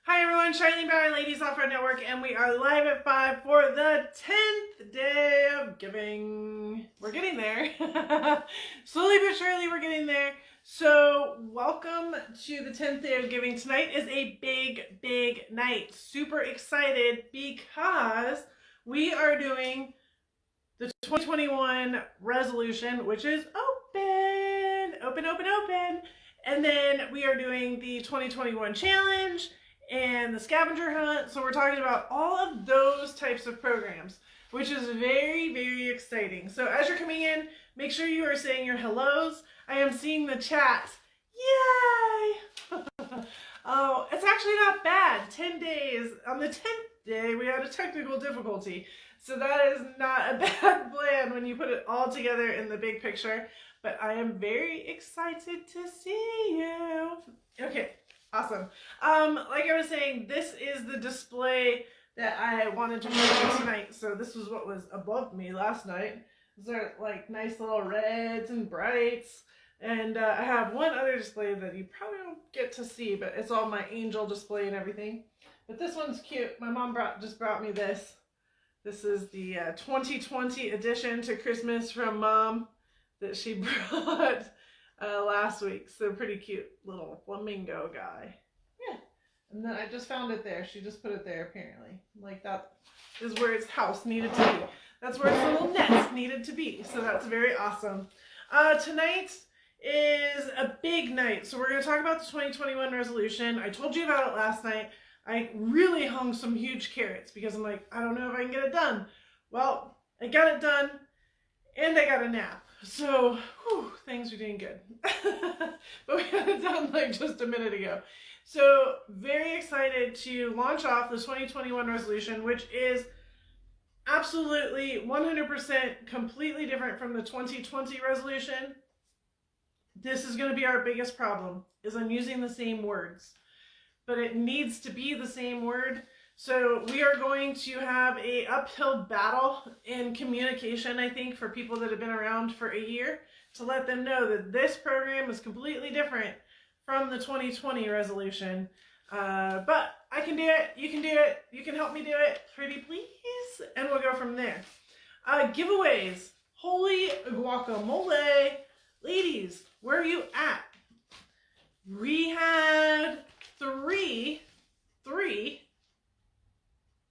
Hi everyone, Charlene Bauer, Ladies Off-Road Network, and we are live at 5 for the 10th day of giving. We're getting there. Slowly but surely we're getting there. So welcome to the 10th day of giving. Tonight is a big night. Super excited because we are doing the 2021 resolution, which is open. And then we are doing the 2021 challenge and the Scavenger Hunt. So we're talking about all of those types of programs, which is very exciting. So as you're coming in, make sure you are saying your hellos. I am seeing the chat. Yay! Oh, it's actually not bad. 10 days. On the 10th day, we had a technical difficulty. So that is not a bad plan when you put it all together in the big picture. But I am very excited to see you. Okay. Awesome. Like I was saying, this is the display that I wanted to show you tonight. So this was what was above me last night. These are like nice little reds and brights. And I have one other display that you probably don't get to see, but it's all my angel display and everything. But this one's cute. My mom just brought me this. This is the 2020 edition to Christmas from Mom that she brought last week. So pretty cute little flamingo guy. Yeah. And then I just found it there. She just put it there apparently. Like that is where its house needed to be. That's where its little nest needed to be. So that's very awesome. Tonight is a big night. So we're going to talk about the 2021 resolution. I told you about it last night. I really hung some huge carrots because I'm like, I don't know if I can get it done. Well, I got it done and I got a nap. So, things are doing good. But we got it done like just a minute ago. So, very excited to launch off the 2021 resolution, which is absolutely 100% completely different from the 2020 resolution. This is going to be our biggest problem, is I'm using the same words. But it needs to be the same word. So we are going to have an uphill battle in communication, I think, for people that have been around for a year, to let them know that this program is completely different from the 2020 resolution. But I can do it. You can do it. You can help me do it. Pretty please. And we'll go from there. Giveaways. Holy guacamole. Ladies, where are you at? We had three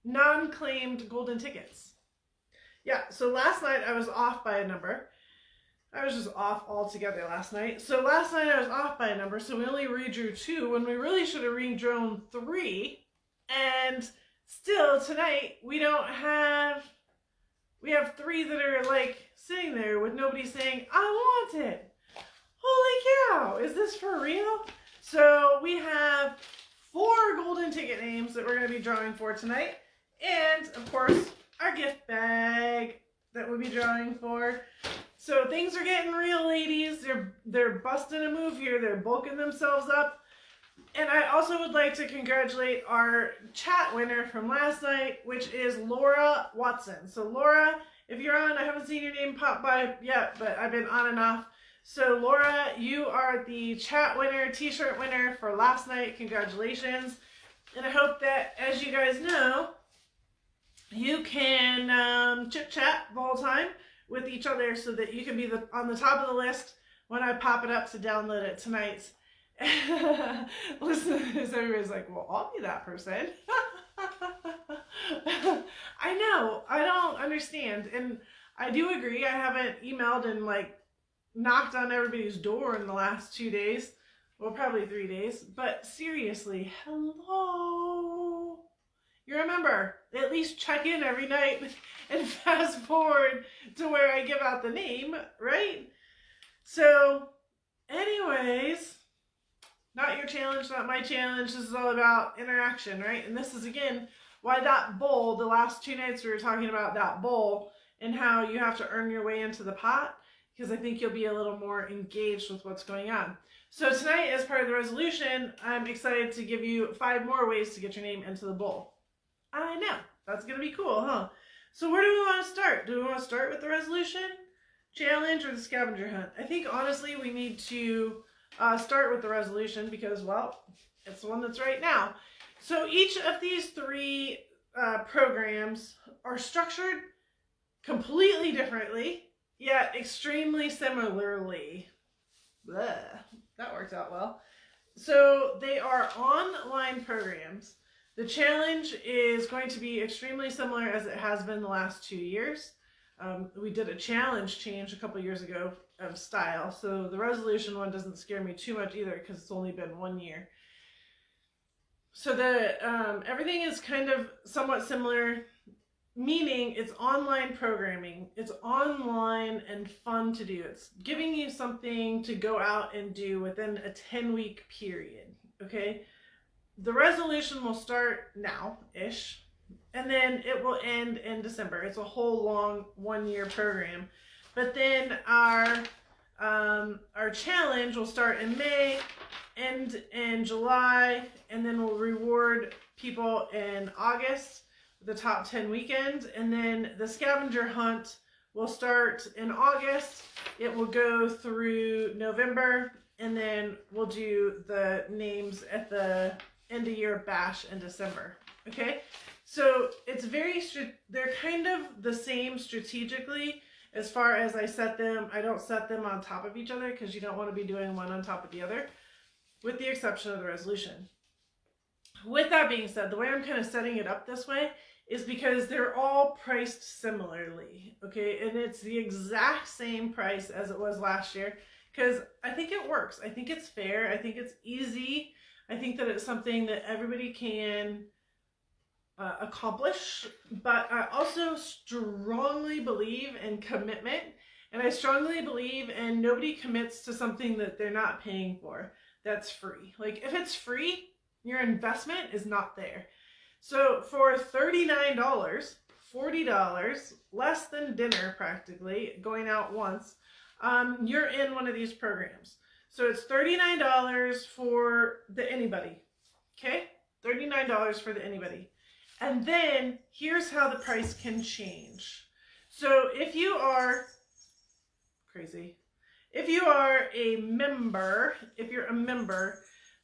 non-claimed golden tickets. Yeah, so last night I was off by a number. I was just off altogether last night. So last night I was off by a number, so we only redrew 2 when we really should have redrawn 3. And still tonight we have 3 that are like sitting there with nobody saying, I want it. Holy cow, is this for real? So we have 4 golden ticket names that we're going to be drawing for tonight. And, of course, our gift bag that we'll be drawing for. So things are getting real, ladies. They're busting a move here. They're bulking themselves up. And I also would like to congratulate our chat winner from last night, which is Laura Watson. So, Laura, if you're on, I haven't seen your name pop by yet, but I've been on and off. So, Laura, you are the chat winner, t-shirt winner for last night. Congratulations. And I hope that, as you guys know, you can chit-chat the whole time with each other so that you can be on the top of the list when I pop it up to download it tonight. Listen to this, everybody's like, well, I'll be that person. I know, I don't understand. And I do agree, I haven't emailed and like knocked on everybody's door in the last 2 days. Well, probably 3 days. But seriously, hello. You remember, at least check in every night and fast forward to where I give out the name, right? So, anyways, not your challenge, not my challenge. This is all about interaction, right? And this is, again, why that bowl, the last 2 nights we were talking about that bowl and how you have to earn your way into the pot, because I think you'll be a little more engaged with what's going on. So tonight, as part of the resolution, I'm excited to give you 5 more ways to get your name into the bowl. I know, that's going to be cool, huh? So where do we want to start? Do we want to start with the resolution, challenge, or the scavenger hunt? I think, honestly, we need to start with the resolution because, well, It's the one that's right now. So each of these three programs are structured completely differently, yet extremely similarly. Blah. That worked out well. So they are online programs. The challenge is going to be extremely similar as it has been the last 2 years. We did a challenge change a couple years ago of style, so the resolution one doesn't scare me too much either because it's only been 1 year. So everything is kind of somewhat similar, meaning it's online programming. It's online and fun to do. It's giving you something to go out and do within a 10-week period, okay? The resolution will start now-ish, and then it will end in December. It's a whole long 1-year program. But then our challenge will start in May, end in July, and then we'll reward people in August, the top 10 weekends. And then the Scavenger Hunt will start in August. It will go through November, and then we'll do the names at the end of year bash in December. Okay, so it's they're kind of the same strategically as far as I set them. I don't set them on top of each other because you don't want to be doing one on top of the other, with the exception of the resolution. With that being said, the way I'm kind of setting it up this way is because they're all priced similarly, okay? And it's the exact same price as it was last year because I think it works. I think it's fair. I think it's easy. I think that it's something that everybody can accomplish, but I also strongly believe in commitment, and I strongly believe in nobody commits to something that they're not paying for that's free. Like, if it's free, your investment is not there. So for $39, $40, less than dinner practically, going out once, you're in one of these programs. So it's $39 for the anybody, okay? $39 for the anybody. And then here's how the price can change. So if you are a member,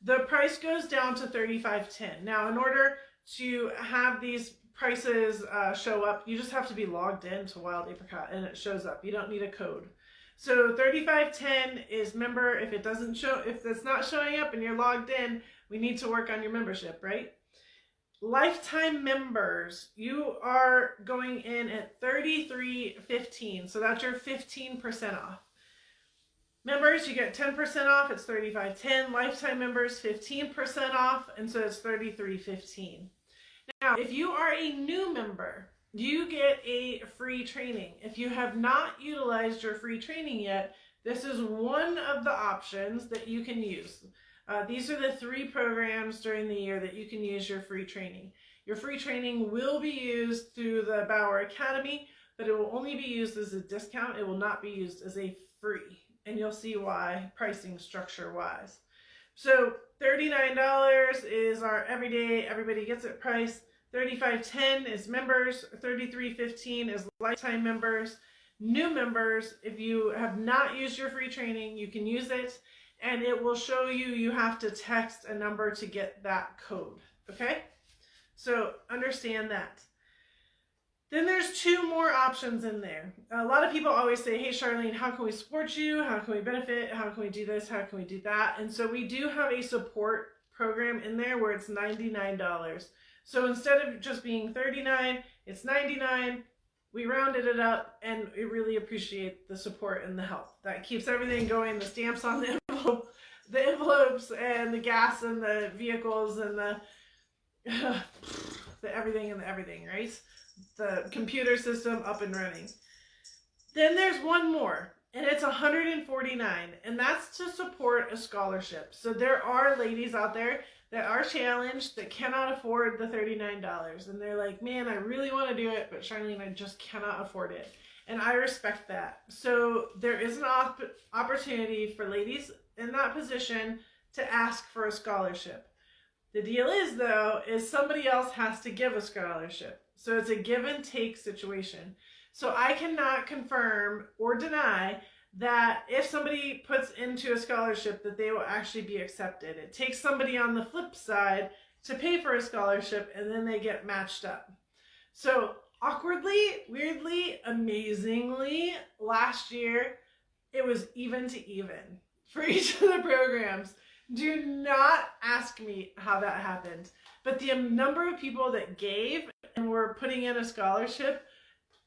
the price goes down to $35.10. Now, in order to have these prices show up, you just have to be logged in to Wild Apricot and it shows up. You don't need a code. So $35.10 is member. If it's not showing up and you're logged in, we need to work on your membership, right? Lifetime members, you are going in at $33.15. So that's your 15% off. Members, you get 10% off. It's $35.10. Lifetime members, 15% off, and so it's $33.15. Now, if you are a new member, you get a free training. If you have not utilized your free training yet, this is one of the options that you can use. These are the 3 programs during the year that you can use your free training. Your free training will be used through the Bauer Academy, but it will only be used as a discount. It will not be used as a free. And you'll see why, pricing structure wise. So $39 is our everyday, everybody gets it price. $35.10 is members. $33.15 is lifetime members. New members, if you have not used your free training, you can use it, and it will show you have to text a number to get that code, okay? So understand that. Then there's 2 more options in there. A lot of people always say, hey, Charlene, how can we support you? How can we benefit? How can we do this? How can we do that? And so we do have a support program in there where it's $99. So instead of just being $39, it's $99. We rounded it up, and we really appreciate the support and the help. That keeps everything going, the stamps on the envelopes and the gas and the vehicles and the everything and the everything, right? The computer system up and running. Then there's one more, and it's $149, and that's to support a scholarship. So there are ladies out there that are challenged that cannot afford the $39, and they're like, man, I really want to do it, but Charlene, I just cannot afford it. And I respect that. So there is an opportunity for ladies in that position to ask for a scholarship. The deal is, though, is somebody else has to give a scholarship. So it's a give and take situation. So I cannot confirm or deny that if somebody puts into a scholarship that they will actually be accepted. It takes somebody on the flip side to pay for a scholarship, and then they get matched up. So awkwardly, weirdly, amazingly, last year it was even to even for each of the programs. Do not ask me how that happened, but the number of people that gave and were putting in a scholarship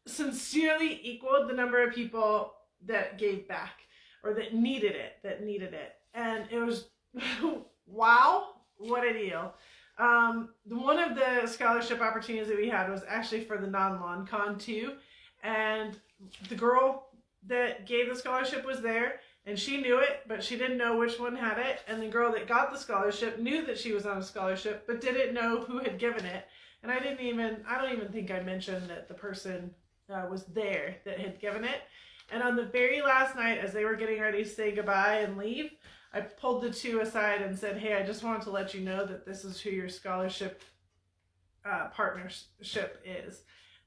sincerely equaled the number of people that gave back or that needed it. And it was, wow, what a deal. One of the scholarship opportunities that we had was actually for the non-lawn con too. And the girl that gave the scholarship was there, and she knew it, but she didn't know which one had it. And the girl that got the scholarship knew that she was on a scholarship, but didn't know who had given it. And I don't even think I mentioned that the person was there that had given it. And on the very last night, as they were getting ready to say goodbye and leave, I pulled the two aside and said, hey, I just wanted to let you know that this is who your scholarship partnership is.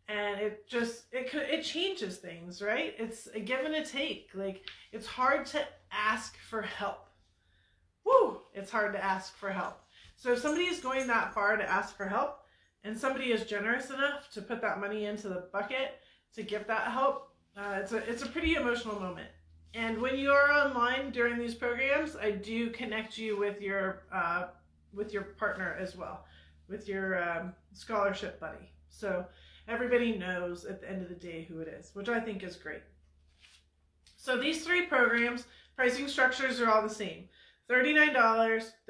And it changes things, right? It's a give and a take. Like, it's hard to ask for help. Woo! It's hard to ask for help. So if somebody is going that far to ask for help, and somebody is generous enough to put that money into the bucket to give that help, it's a pretty emotional moment. And when you are online during these programs, I do connect you with your partner as well, with your scholarship buddy. So everybody knows at the end of the day who it is, which I think is great. So these three programs, pricing structures are all the same. $39,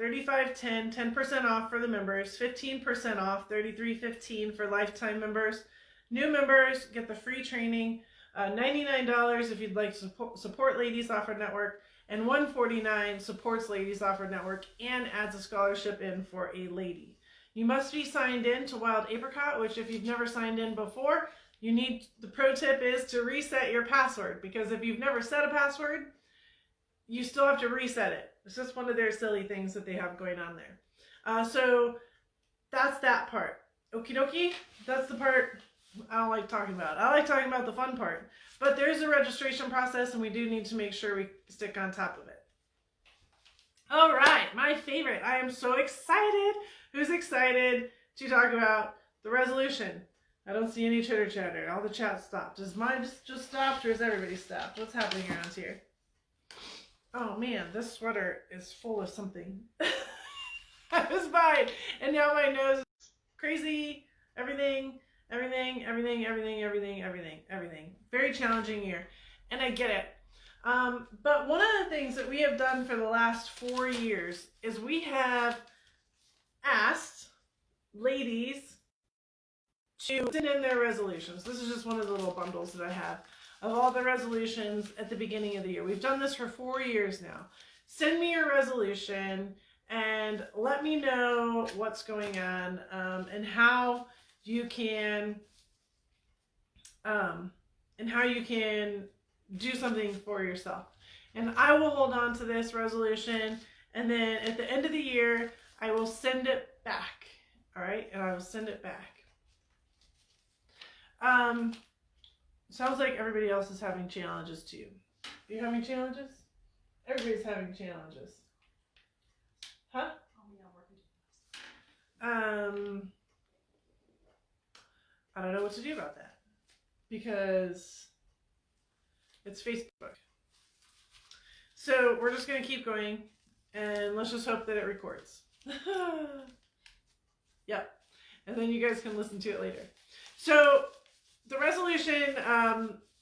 $35.10, 10% off for the members, 15% off, $33.15 for lifetime members. New members get the free training, $99 if you'd like to support Ladies Offer Network, and $149 supports Ladies Offer Network and adds a scholarship in for a lady. You must be signed in to Wild Apricot, which if you've never signed in before, the pro tip is to reset your password, because if you've never set a password, you still have to reset it. It's just one of their silly things that they have going on there. So that's that part. Okie dokie, that's the part I don't like talking about. I like talking about the fun part. But there's a registration process, and we do need to make sure we stick on top of it. All right, my favorite. I am so excited. Who's excited to talk about the resolution? I don't see any chitter chatter. All the chat stopped. Is mine just stopped, or is everybody stopped? What's happening around here? Oh man, this sweater is full of something. I was fine, and now my nose is crazy. Everything. Very challenging year, and I get it. But one of the things that we have done for the last 4 years is we have asked ladies to send in their resolutions. This is just one of the little bundles that I have of all the resolutions at the beginning of the year. We've done this for 4 years now. Send me your resolution and let me know what's going on, and how you can do something for yourself. And I will hold on to this resolution, and then at the end of the year I will send it back. All right, and I will send it back. Sounds like everybody else is having challenges too. Are you having challenges? Everybody's having challenges. Huh? I don't know what to do about that, because it's Facebook. So we're just going to keep going, and let's just hope that it records. Yep. And then you guys can listen to it later. So the resolution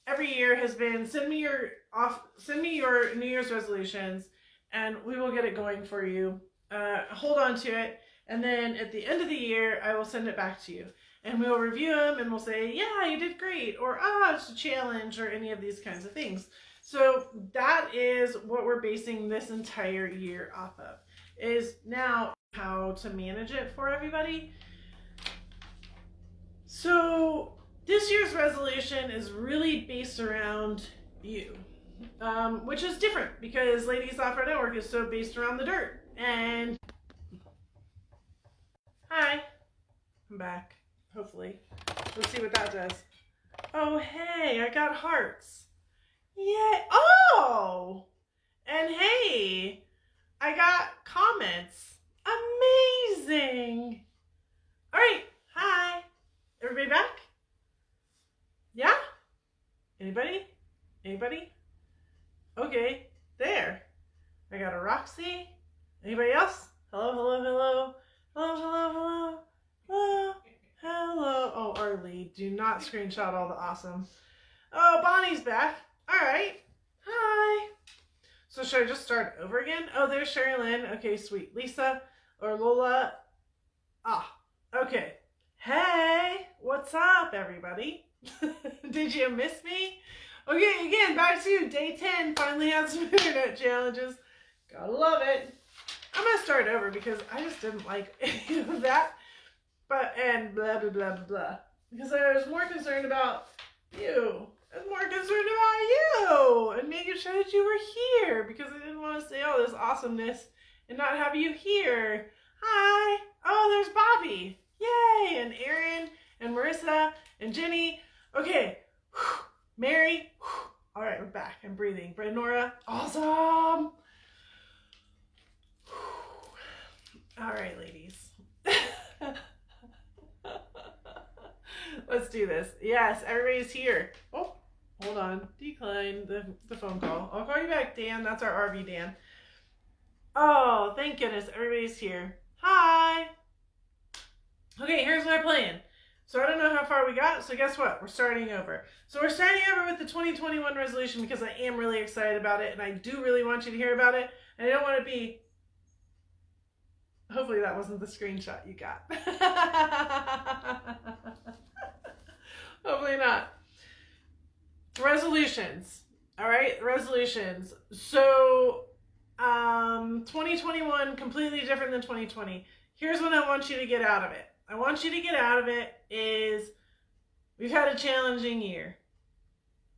every year has been send me your New Year's resolutions, and we will get it going for you. Hold on to it, and then at the end of the year I will send it back to you, and we'll review them, and we'll say, yeah, you did great, or it's a challenge, or any of these kinds of things. So that is what we're basing this entire year off of, is now how to manage it for everybody. So this year's resolution is really based around you, which is different because Ladies Offer Network is so based around the dirt. And hi, I'm back, hopefully. Let's see what that does. Oh, hey, I got hearts. Yay. Oh! And hey, I got comments. Amazing. All right. Hi. Everybody back? Yeah? Anybody? Anybody? Okay. There. I got a Roxy. Anybody else? Hello, hello, hello. Hello, hello, hello. Hello. Hello. Oh, Arlie, do not screenshot all the awesome. Oh, Bonnie's back. All right. Hi. So should I just start over again? Oh, there's Sherry Lynn. Okay, sweet. Lisa or Lola. Ah, okay. Hey, what's up, everybody? Did you miss me? Okay, again, back to day 10. Finally had some internet challenges. Gotta love it. I'm gonna start over because I just didn't like any of that. And blah, blah, blah, blah, blah. Because I was more concerned about you. I was more concerned about you and making sure that you were here because I didn't want to say all this awesomeness and not have you here. Hi. Oh, there's Bobby. Yay. And Aaron and Marissa and Jenny. Okay. Whew. Mary. Whew. All right, we're back. I'm breathing. Nora. Awesome. Whew. All right, ladies. Let's do this. Yes, everybody's here. Oh, hold on. Decline the phone call. I'll call you back, Dan. That's our RV Dan. Oh, thank goodness everybody's here. Hi. Okay, here's my plan. So I don't know how far we got, so guess what? We're starting over. So we're starting over with the 2021 resolution because I am really excited about it, and I do really want you to hear about it, and I don't want to be... Hopefully that wasn't the screenshot you got. Hopefully not. Resolutions. All right, resolutions. So 2021, completely different than 2020. Here's what I want you to get out of it. I want you to get out of it is we've had a challenging year.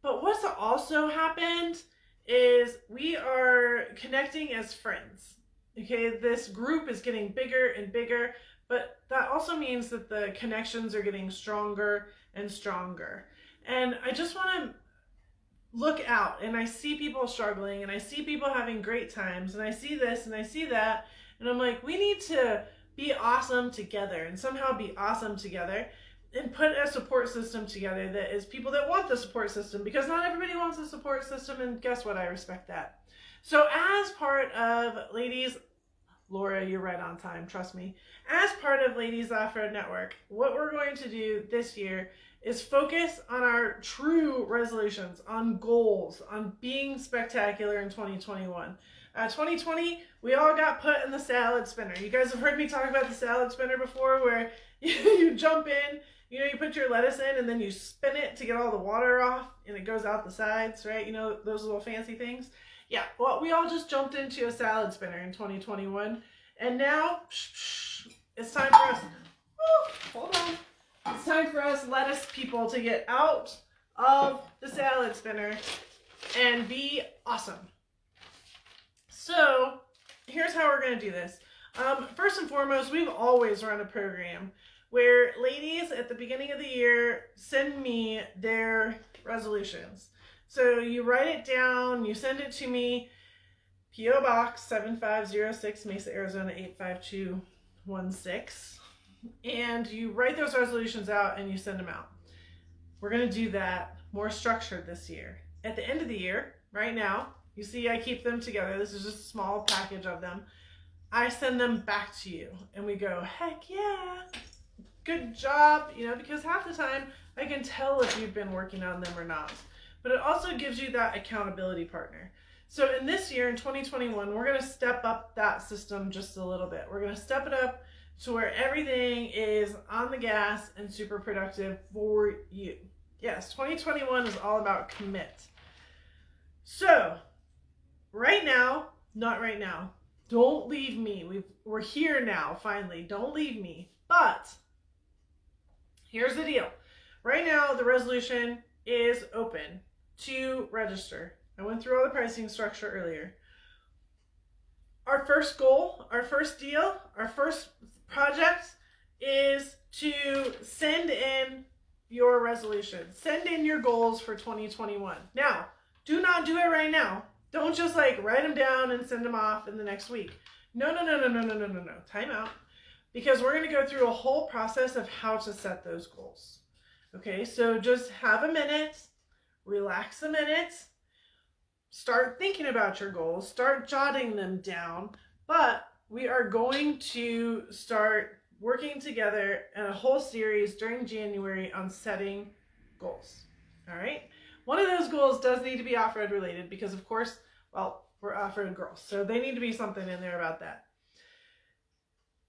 But what's also happened is we are connecting as friends. Okay, this group is getting bigger and bigger, but that also means that the connections are getting stronger and stronger. And I just want to look out, and I see people struggling, and I see people having great times, and I see this and I see that, and I'm like, we need to be awesome together and somehow be awesome together and put a support system together that is people that want the support system, because not everybody wants a support system, and guess what? I respect that. So as part of Ladies, Laura, you're right on time, trust me. As part of Ladies Off-Road Network, what we're going to do this year is focus on our true resolutions, on goals, on being spectacular in 2021. 2020, we all got put in the salad spinner. You guys have heard me talk about the salad spinner before, where you jump in, you know, you put your lettuce in and then you spin it to get all the water off and it goes out the sides, right? You know, those little fancy things. Yeah, well, we all just jumped into a salad spinner in 2021. And now, it's time for us, hold on. It's time for us lettuce people to get out of the salad spinner and be awesome. So, here's how we're going to do this. First and foremost, we've always run a program where ladies at the beginning of the year send me their resolutions. So you write it down, you send it to me, P.O. Box 7506, Mesa, Arizona 85216. And you write those resolutions out and you send them out. We're going to do that more structured this year. At the end of the year, right now, you see I keep them together. This is just a small package of them. I send them back to you and we go, heck yeah, good job, you know, because half the time I can tell if you've been working on them or not. But it also gives you that accountability partner. So in this year, in 2021, we're going to step up that system just a little bit. We're going to step it up to where everything is on the gas and super productive for you. Yes, 2021 is all about commit. So, right now, not right now, don't leave me. We're here now, finally. Don't leave me. But, here's the deal. Right now, the resolution is open to register. I went through all the pricing structure earlier. Our first goal, our first deal, our first project is to send in your resolutions. Send in your goals for 2021. Now, Do not do it right now. Don't just like write them down and send them off in the next week. No. Time out. Because we're going to go through a whole process of how to set those goals. Okay, so just have a minute, relax a minute, start thinking about your goals, start jotting them down, but we are going to start working together in a whole series during January on setting goals. All right? One of those goals does need to be off-road related because, of course, well, we're off-road girls, so they need to be something in there about that.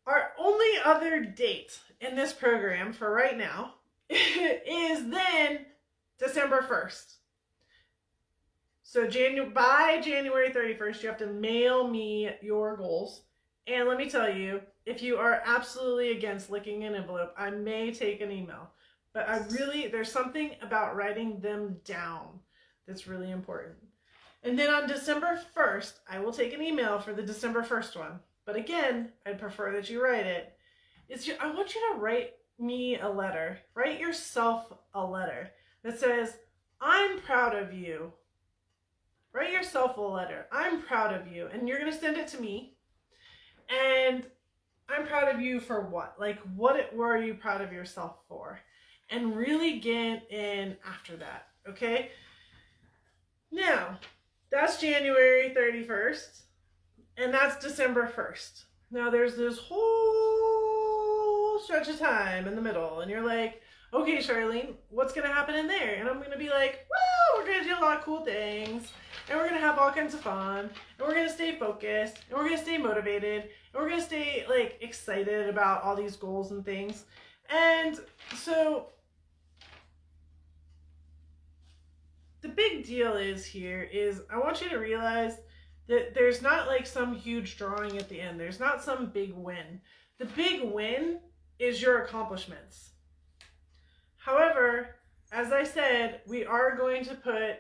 Our only other date in this program for right now is then December 1st. So by January 31st, you have to mail me your goals. And let me tell you, if you are absolutely against licking an envelope, I may take an email. But there's something about writing them down that's really important. And then on December 1st, I will take an email for the December 1st one. But again, I prefer that you write it. I want you to write me a letter. Write yourself a letter that says, I'm proud of you. Write yourself a letter. I'm proud of you. And you're going to send it to me. And I'm proud of you for what? Like, what were you proud of yourself for? And really get in after that, okay? Now, that's January 31st. And that's December 1st. Now, there's this whole stretch of time in the middle. And you're like, okay, Charlene, what's going to happen in there? And I'm going to be like, well, we're going to do a lot of cool things. And we're going to have all kinds of fun. And we're going to stay focused. And we're going to stay motivated. And we're going to stay, like, excited about all these goals and things. And so the big deal is I want you to realize that there's not like some huge drawing at the end. There's not some big win. The big win is your accomplishments. However, as I said, we are going to put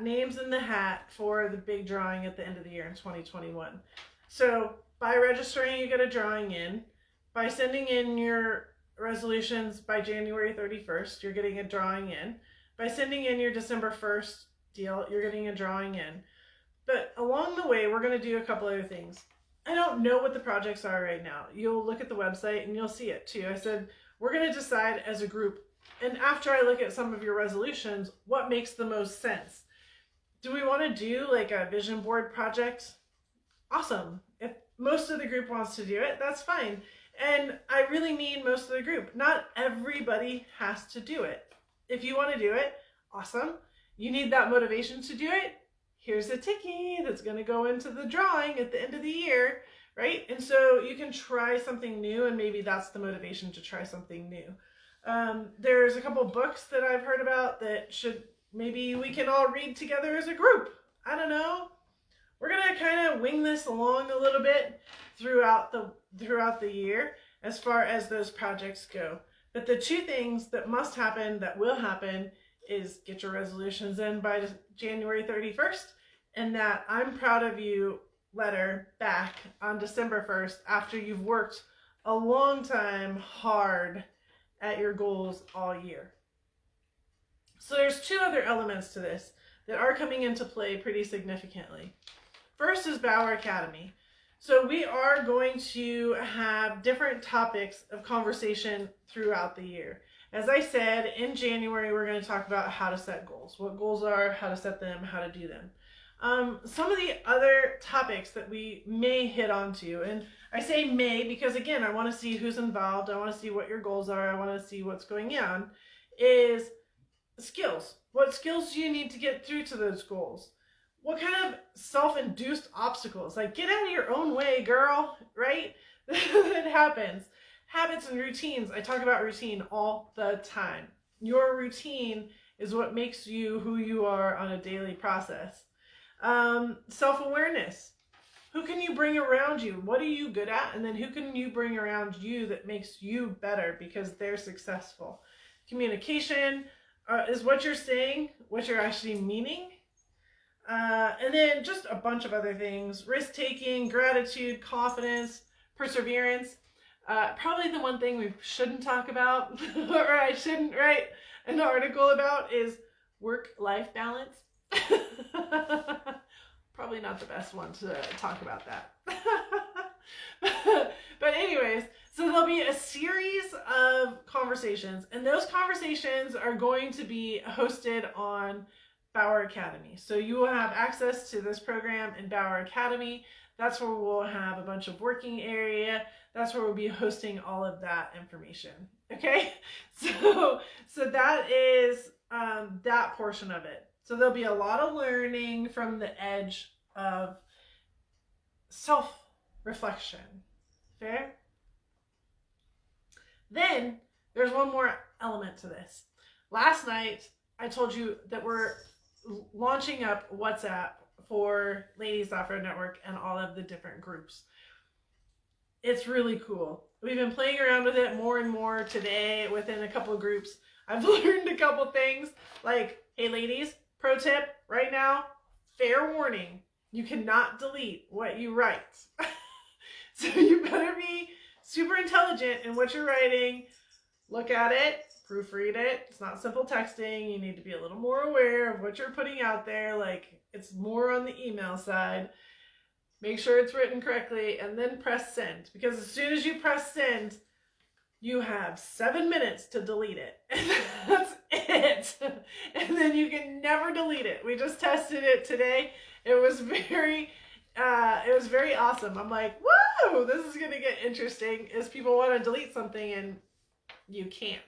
names in the hat for the big drawing at the end of the year in 2021. So by registering, you get a drawing in. By sending in your resolutions by January 31st, you're getting a drawing in. By sending in your December 1st deal, you're getting a drawing in. But along the way, we're going to do a couple other things. I don't know what the projects are right now. You'll look at the website and you'll see it too. I said, we're going to decide as a group. And after I look at some of your resolutions, what makes the most sense? Do we want to do like a vision board project? Awesome. If most of the group wants to do it, that's fine. And I really mean most of the group. Not everybody has to do it. If you want to do it, awesome. You need that motivation to do it. Here's a ticky that's going to go into the drawing at the end of the year, right? And so you can try something new, and maybe that's the motivation to try something new. There's a couple books that I've heard about that maybe we can all read together as a group. I don't know. We're going to kind of wing this along a little bit throughout the year as far as those projects go. But the two things that must happen, that will happen, is get your resolutions in by January 31st and that I'm proud of you letter back on December 1st after you've worked a long time hard at your goals all year. So there's two other elements to this that are coming into play pretty significantly. First is Bauer Academy. So we are going to have different topics of conversation throughout the year. As I said, in January, we're going to talk about how to set goals, what goals are, how to set them, how to do them. Some of the other topics that we may hit onto, and I say may because, again, I want to see who's involved. I want to see what your goals are. I want to see what's going on, is skills. What skills do you need to get through to those goals? What kind of self-induced obstacles? Like, get out of your own way, girl, right? It happens. Habits and routines. I talk about routine all the time. Your routine is what makes you who you are on a daily process. Self-awareness. Who can you bring around you? What are you good at? And then who can you bring around you that makes you better because they're successful? Communication is what you're saying, what you're actually meaning. And then just a bunch of other things. Risk-taking, gratitude, confidence, perseverance. Probably the one thing we shouldn't talk about, or I shouldn't write an article about, is work-life balance. Probably not the best one to talk about that. But anyways, so there'll be a series of conversations, and those conversations are going to be hosted on Bauer Academy. So you will have access to this program in Bauer Academy. That's where we'll have a bunch of working area. That's where we'll be hosting all of that information. Okay, so that is that portion of it. So there'll be a lot of learning from the edge of self-reflection. Fair? Then there's one more element to this. Last night I told you that we're launching up WhatsApp for Ladies Off-Road Network and all of the different groups. It's really cool. We've been playing around with it more and more today within a couple of groups. I've learned a couple things like, hey ladies, pro tip right now, fair warning, you cannot delete what you write. So you better be super intelligent in what you're writing. Look at it, proofread it. It's not simple texting. You need to be a little more aware of what you're putting out there. Like, it's more on the email side. Make sure it's written correctly and then press send. Because as soon as you press send, you have 7 minutes to delete it. And that's it. And then you can never delete it. We just tested it today. It was very awesome. I'm like, whoa, this is going to get interesting as people want to delete something and you can't.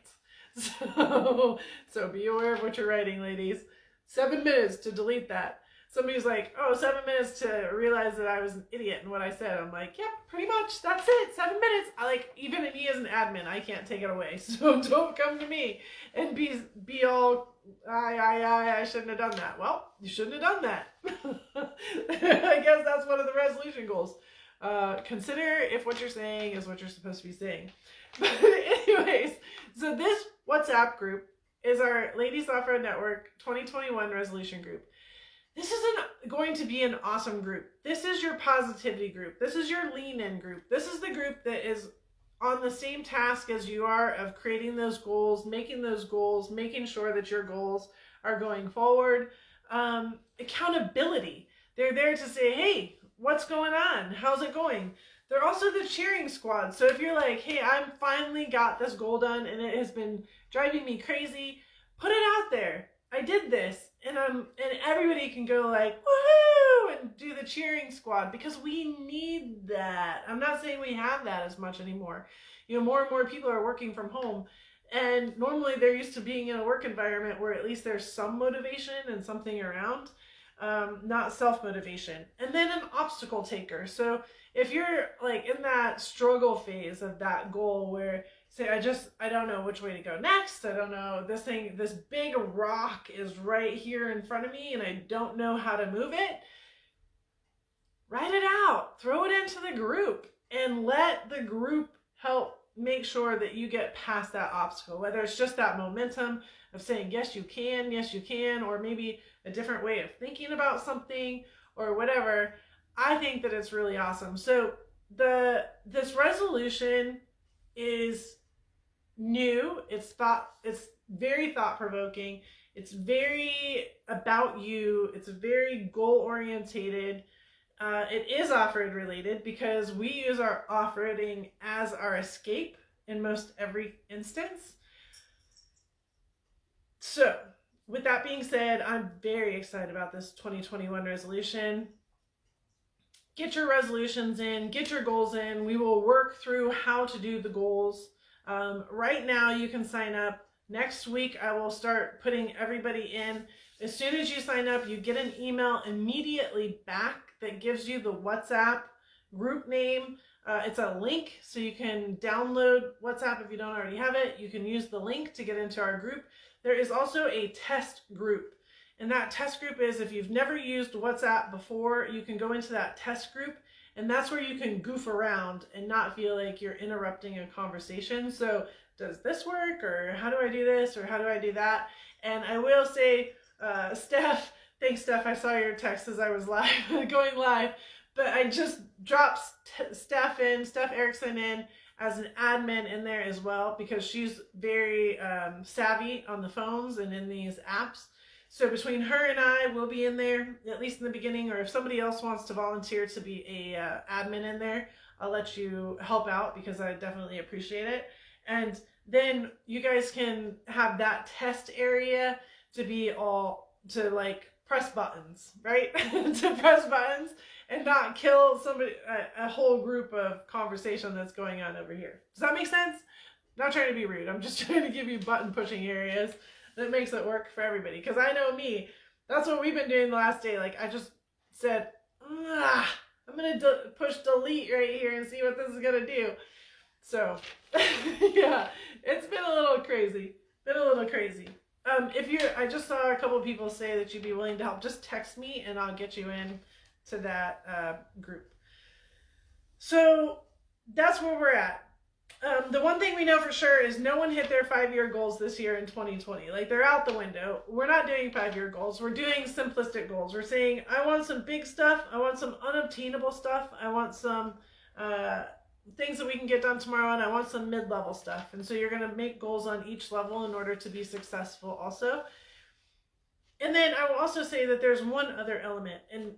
So be aware of what you're writing, ladies. 7 minutes to delete that. Somebody's like, oh, 7 minutes to realize that I was an idiot in what I said. I'm like, yep, pretty much. That's it. 7 minutes. Even me as an admin, I can't take it away. So don't come to me and be all, I shouldn't have done that. Well, you shouldn't have done that. I guess that's one of the resolution goals. Consider if what you're saying is what you're supposed to be saying. But anyways, so this WhatsApp group is our Ladies Off-Road Network 2021 resolution group. This isn't going to be an awesome group. This is your positivity group. This is your lean-in group. This is the group that is on the same task as you are of creating those goals, making sure that your goals are going forward. Accountability. They're there to say, hey, what's going on? How's it going? They're also the cheering squad. So if you're like, hey, I'm finally got this goal done and it has been driving me crazy, put it out there. I did this, and everybody can go like, woohoo, and do the cheering squad, because we need that. I'm not saying we have that as much anymore. You know, more and more people are working from home, and normally they're used to being in a work environment where at least there's some motivation and something around, not self-motivation. And then an obstacle taker. So if you're like in that struggle phase of that goal where, say, I don't know which way to go next. I don't know, this big rock is right here in front of me and I don't know how to move it. Write it out, throw it into the group and let the group help make sure that you get past that obstacle, whether it's just that momentum of saying, yes, you can, or maybe a different way of thinking about something or whatever. I think that it's really awesome. So this resolution is new. It's very thought-provoking. It's very about you. It's very goal-orientated. It is off-road related because we use our off-roading as our escape in most every instance. So with that being said, I'm very excited about this 2021 resolution. Get your resolutions in, get your goals in. We will work through how to do the goals. Right now you can sign up. Next week I will start putting everybody in. As soon as you sign up, you get an email immediately back that gives you the WhatsApp group name. It's a link, so you can download WhatsApp if you don't already have it. You can use the link to get into our group. There is also a test group. And that test group is, if you've never used WhatsApp before, you can go into that test group, and that's where you can goof around and not feel like you're interrupting a conversation. So does this work, or how do I do this, or how do I do that? And I will say, Steph, thanks Steph, I saw your text as I was going live, but I just dropped Steph Erickson in as an admin in there as well, because she's very savvy on the phones and in these apps. So between her and I, we'll be in there, at least in the beginning, or if somebody else wants to volunteer to be a admin in there, I'll let you help out because I definitely appreciate it. And then you guys can have that test area to be all, to like press buttons, right? To press buttons and not kill somebody, a whole group of conversation that's going on over here. Does that make sense? Not trying to be rude. I'm just trying to give you button pushing areas that makes it work for everybody. Because I know me, that's what we've been doing the last day. Like I just said, I'm going to push delete right here and see what this is going to do. So yeah, it's been a little crazy. I just saw a couple of people say that you'd be willing to help. Just text me and I'll get you in to that group. So that's where we're at. The one thing we know for sure is no one hit their 5-year goals this year in 2020. Like they're out the window. We're not doing 5-year goals. We're doing simplistic goals. We're saying, I want some big stuff. I want some unobtainable stuff. I want some things that we can get done tomorrow, and I want some mid-level stuff. And so you're going to make goals on each level in order to be successful also. And then I will also say that there's one other element, and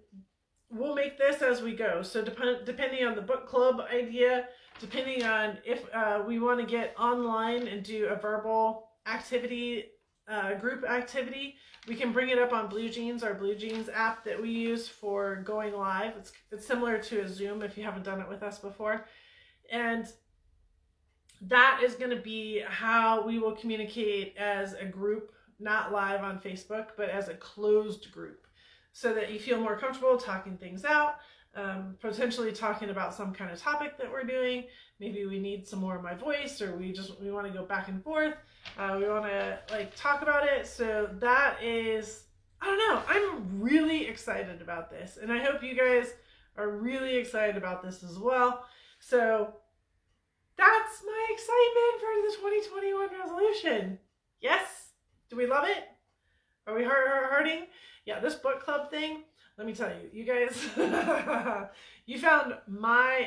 we'll make this as we go. So depending on the book club idea, depending on if we want to get online and do a verbal activity, group activity, we can bring it up on Blue Jeans, our Blue Jeans app that we use for going live. It's similar to a Zoom if you haven't done it with us before. And that is going to be how we will communicate as a group, not live on Facebook, but as a closed group, so that you feel more comfortable talking things out, potentially talking about some kind of topic that we're doing. Maybe we need some more of my voice, or we want to go back and forth. We want to like talk about it. So that is, I don't know, I'm really excited about this, and I hope you guys are really excited about this as well. So that's my excitement for the 2021 resolution. Yes? Do we love it? Are we hearting? Yeah, this book club thing, let me tell you, you guys, you found my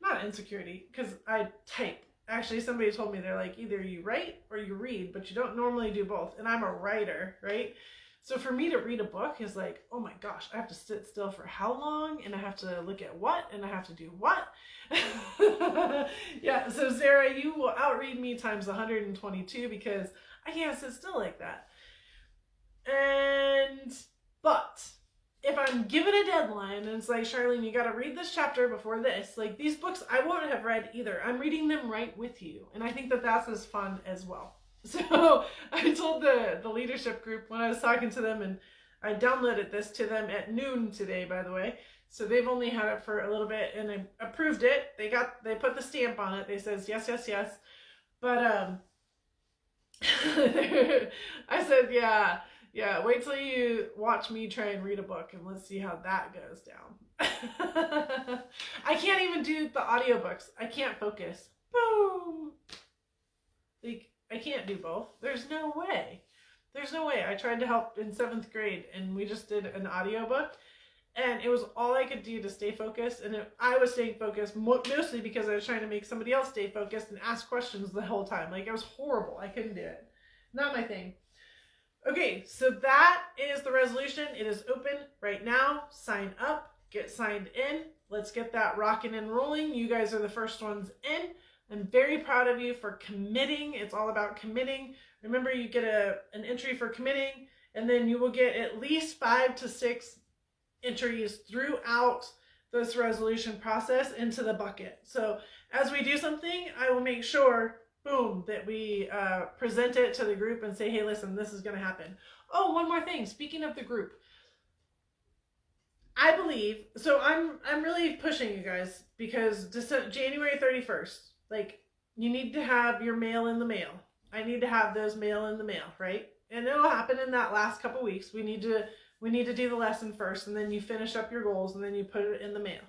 not insecurity, because I type. Actually, somebody told me, they're like, either you write or you read, but you don't normally do both. And I'm a writer, right? So for me to read a book is like, oh my gosh, I have to sit still for how long? And I have to look at what? And I have to do what? Yeah, so Sarah, you will outread me times 122 because I can't sit still like that. But if I'm given a deadline and it's like, Charlene, you got to read this chapter before this, like these books I won't have read either. I'm reading them right with you. And I think that that's as fun as well. So I told the leadership group when I was talking to them, and I downloaded this to them at noon today, by the way. So they've only had it for a little bit, and I approved it. They put the stamp on it. They says, yes, yes, yes. But I said, yeah, wait till you watch me try and read a book, and let's see how that goes down. I can't even do the audiobooks. I can't focus. Boom. Like, I can't do both. There's no way. I tried to help in 7th grade, and we just did an audiobook, and it was all I could do to stay focused. And I was staying focused mostly because I was trying to make somebody else stay focused and ask questions the whole time. Like, it was horrible. I couldn't do it. Not my thing. Okay, so that is the resolution. It is open right now. Sign up. Get signed in. Let's get that rocking and rolling. You guys are the first ones in. I'm very proud of you for committing. It's all about committing. Remember, you get an entry for committing, and then you will get at least 5 to 6 entries throughout this resolution process into the bucket. So as we do something, I will make sure, boom, that we present it to the group and say, hey, listen, this is going to happen. Oh, one more thing. Speaking of the group, I believe, so I'm really pushing you guys because January 31st, like, you need to have your mail in the mail. I need to have those mail in the mail, right? And it'll happen in that last couple weeks. We need to do the lesson first, and then you finish up your goals, and then you put it in the mail.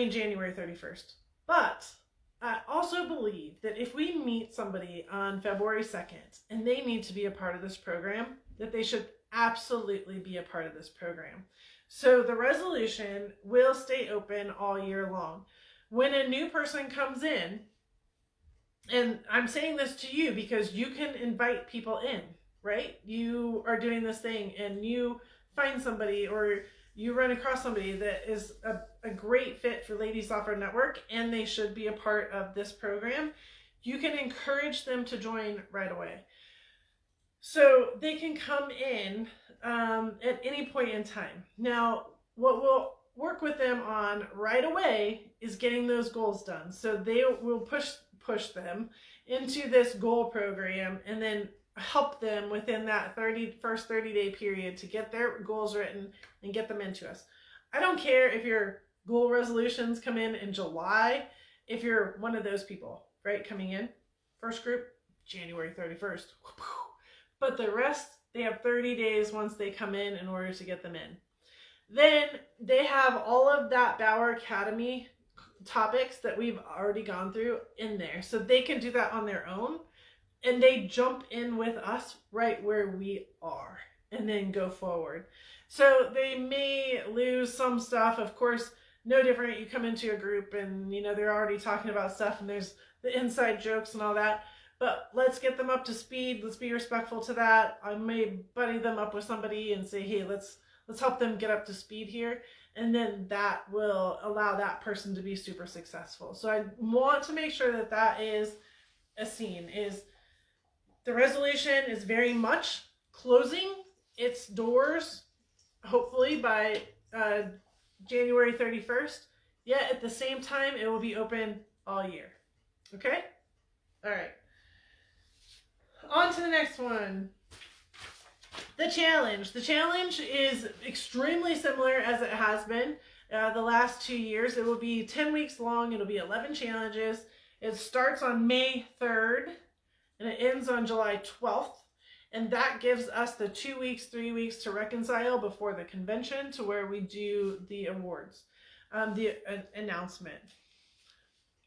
January 31st. But I also believe that if we meet somebody on February 2nd and they need to be a part of this program, that they should absolutely be a part of this program. So the resolution will stay open all year long. When a new person comes in, and I'm saying this to you because you can invite people in. right? You are doing this thing and you find somebody or you run across somebody that is a great fit for Ladies Off-Road Network and they should be a part of this program, you can encourage them to join right away. So they can come in at any point in time. Now, what we'll work with them on right away is getting those goals done. So they will push them into this goal program and then help them within that first 30-day period to get their goals written and get them into us. I don't care if your goal resolutions come in July, if you're one of those people, right, coming in. First group, January 31st. But the rest, they have 30 days once they come in order to get them in. Then they have all of that Bauer Academy topics that we've already gone through in there. So they can do that on their own. And they jump in with us right where we are and then go forward. So they may lose some stuff. Of course, no different. You come into a group and, you know, they're already talking about stuff and there's the inside jokes and all that. But let's get them up to speed. Let's be respectful to that. I may buddy them up with somebody and say, hey, let's help them get up to speed here. And then that will allow that person to be super successful. So I want to make sure that that is a scene. Is the resolution is very much closing its doors, hopefully by January 31st. Yet at the same time, it will be open all year. Okay? All right. On to the next one. The challenge. The challenge is extremely similar as it has been the last 2 years. It will be 10 weeks long. It'll be 11 challenges. It starts on May 3rd and it ends on July 12th. And that gives us the 2 weeks, 3 weeks to reconcile before the convention to where we do the awards, the announcement.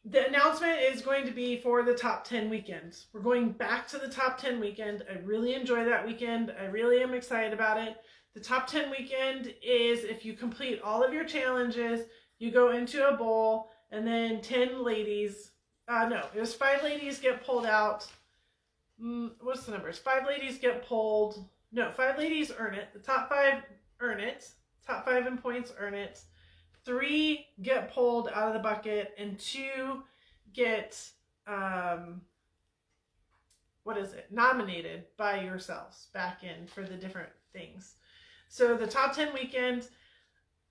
The announcement is going to be for the top 10 weekends. We're going back to the top 10 weekend. I really enjoy that weekend. I really am excited about it. The top 10 weekend is if you complete all of your challenges, you go into a bowl and then 10 ladies, no, it was 5 ladies get pulled out. What's the numbers? 5 ladies get pulled. No, 5 ladies earn it. The top 5 earn it. Top 5 in points earn it. 3 get pulled out of the bucket and 2 get, nominated by yourselves back in for the different things. So the top 10 weekend,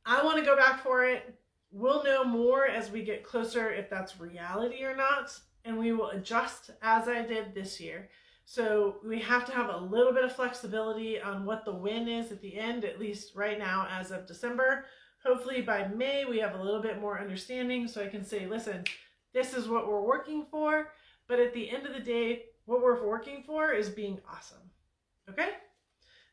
I want to go back for it. We'll know more as we get closer if that's reality or not. And we will adjust as I did this year. So we have to have a little bit of flexibility on what the win is at the end, at least right now as of December. Hopefully by May we have a little bit more understanding so I can say, listen, this is what we're working for. But at the end of the day, what we're working for is being awesome. Okay?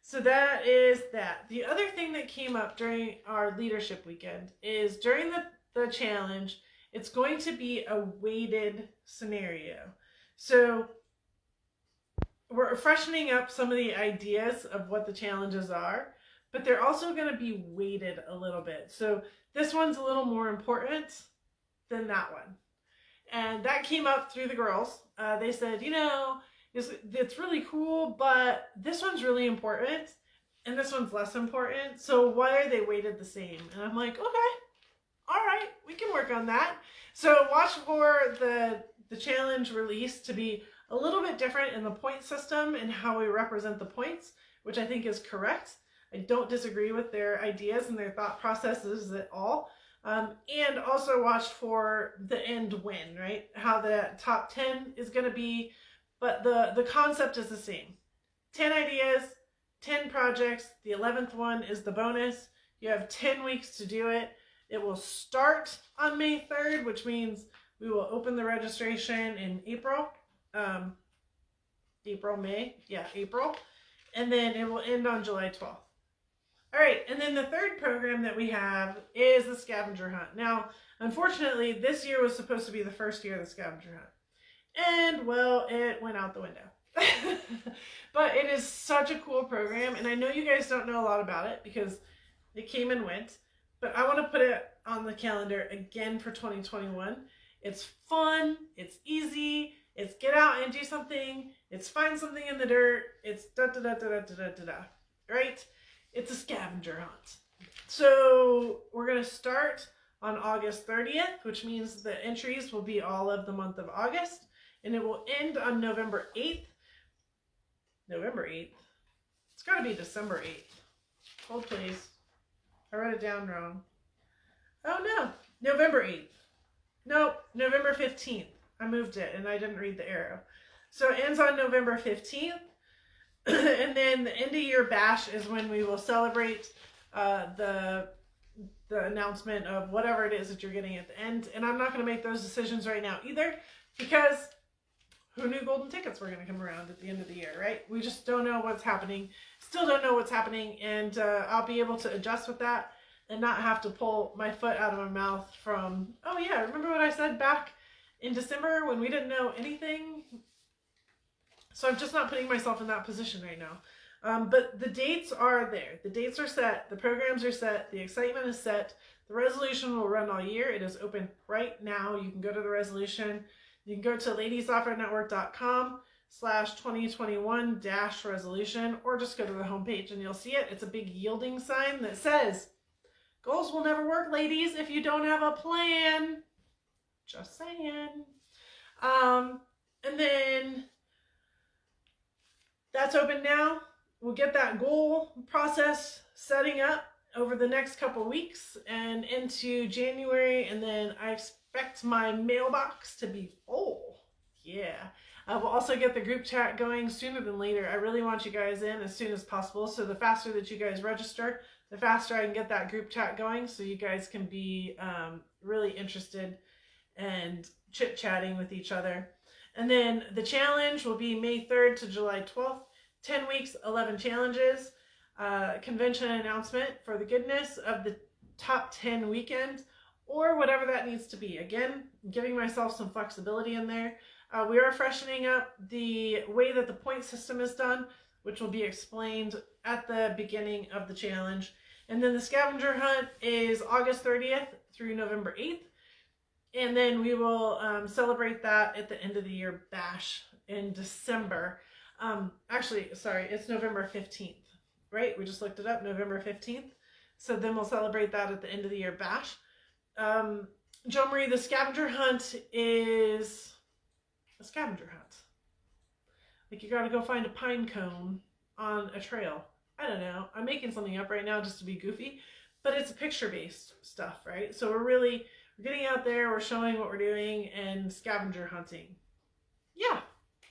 So that is that. The other thing that came up during our leadership weekend is during the challenge, it's going to be a weighted scenario. So we're freshening up some of the ideas of what the challenges are, but they're also going to be weighted a little bit. So this one's a little more important than that one. And that came up through the girls. They said, you know, it's really cool, but this one's really important and this one's less important. So why are they weighted the same? And I'm like, okay. All right, we can work on that. So watch for the challenge release to be a little bit different in the point system and how we represent the points, which I think is correct. I don't disagree with their ideas and their thought processes at all. And also watch for the end win, right? How the top 10 is going to be, but the concept is the same. 10 ideas, 10 projects. The 11th one is the bonus. You have 10 weeks to do it. It will start on May 3rd, which means we will open the registration in April. April. And then it will end on July 12th. All right, and then the third program that we have is the Scavenger Hunt. Now, unfortunately, this year was supposed to be the first year of the Scavenger Hunt. And, well, it went out the window. But it is such a cool program, and I know you guys don't know a lot about it because it came and went. But I want to put it on the calendar again for 2021. It's fun, it's easy, It's get out and do something. It's find something in the dirt. It's da da da da da da da da. Right? It's a scavenger hunt. So we're going to start on August 30th, which means the entries will be all of the month of August. And it will end on November 8th. November 8th? It's got to be December 8th. Hold please. I wrote it down wrong. Oh no, November 8th. Nope, November 15th. I moved it and I didn't read the arrow. So it ends on November 15th. And then the end of year bash is when we will celebrate the announcement of whatever it is that you're getting at the end. And I'm not going to make those decisions right now either, because who knew golden tickets were going to come around at the end of the year, right? We just don't know what's happening. Still don't know what's happening. And I'll be able to adjust with that and not have to pull my foot out of my mouth from, oh yeah, remember what I said back in December when we didn't know anything? So I'm just not putting myself in that position right now. But the dates are there. The dates are set. The programs are set. The excitement is set. The resolution will run all year. It is open right now. You can go to the resolution. You can go to ladiesofferetnetwork.com/2021-resolution, or just go to the homepage and you'll see it. It's a big yielding sign that says, goals will never work, ladies, if you don't have a plan. Just saying. And then that's open now. We'll get that goal process setting up over the next couple weeks and into January, and then I expect my mailbox to be full. Yeah. I will also get the group chat going sooner than later. I really want you guys in as soon as possible. So the faster that you guys register, the faster I can get that group chat going, so you guys can be really interested and chit-chatting with each other. And then the challenge will be May 3rd to July 12th. 10 weeks, 11 challenges. Convention announcement for the goodness of the top 10 weekend, or whatever that needs to be. Again, giving myself some flexibility in there. We are freshening up the way that the point system is done, which will be explained at the beginning of the challenge. And then the scavenger hunt is August 30th through November 8th. And then we will celebrate that at the end of the year bash in December. Actually, sorry, it's November 15th, right? We just looked it up, November 15th. So then we'll celebrate that at the end of the year bash. Jo Marie, the scavenger hunt is a scavenger hunt. Like, you gotta go find a pine cone on a trail. I don't know. I'm making something up right now just to be goofy, but it's picture-based stuff, right? So we're getting out there, we're showing what we're doing, and scavenger hunting. Yeah.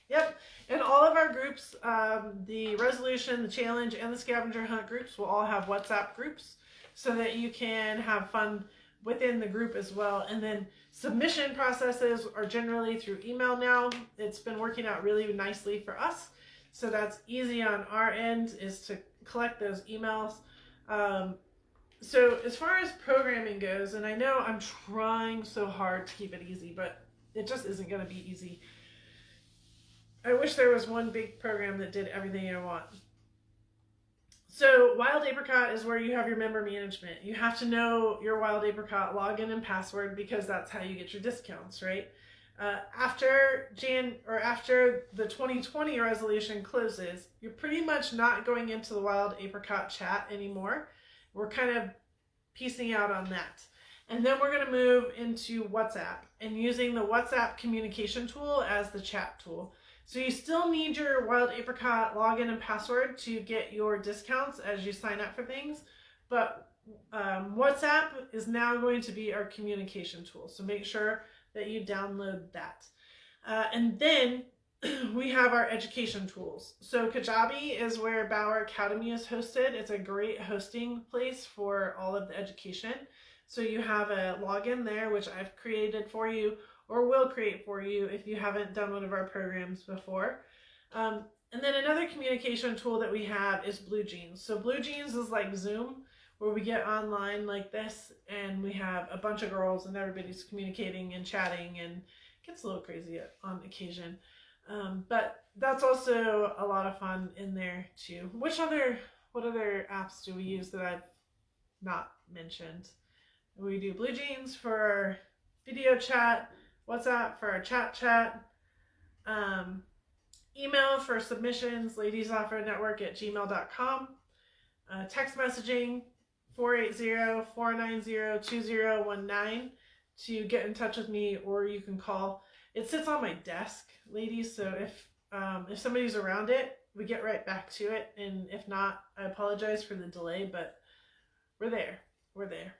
Yep. And all of our groups, the resolution, the challenge, and the scavenger hunt groups will all have WhatsApp groups so that you can have fun within the group as well. And then submission processes are generally through email now. It's been working out really nicely for us. So that's easy on our end, is to collect those emails. So as far as programming goes, and I know I'm trying so hard to keep it easy, but it just isn't going to be easy. I wish there was one big program that did everything I want. So Wild Apricot is where you have your member management. You have to know your Wild Apricot login and password, because that's how you get your discounts, right? After the 2020 resolution closes, you're pretty much not going into the Wild Apricot chat anymore. We're kind of piecing out on that. And then we're going to move into WhatsApp and using the WhatsApp communication tool as the chat tool. So you still need your Wild Apricot login and password to get your discounts as you sign up for things, but WhatsApp is now going to be our communication tool. So make sure that you download that. And then we have our education tools. So Kajabi is where Bauer Academy is hosted. It's a great hosting place for all of the education. So you have a login there, which I've created for you, or will create for you if you haven't done one of our programs before. And then another communication tool that we have is Blue Jeans. So Blue Jeans is like Zoom, where we get online like this, and we have a bunch of girls and everybody's communicating and chatting, and it gets a little crazy on occasion. But that's also a lot of fun in there too. What other apps do we use that I've not mentioned? We do Blue Jeans for video chat, WhatsApp for our chat. Email for submissions, ladiesoffroadnetwork@gmail.com. Text messaging 480-490-2019 to get in touch with me, or you can call. It sits on my desk, ladies, so if somebody's around it, we get right back to it, and if not, I apologize for the delay, but we're there. We're there.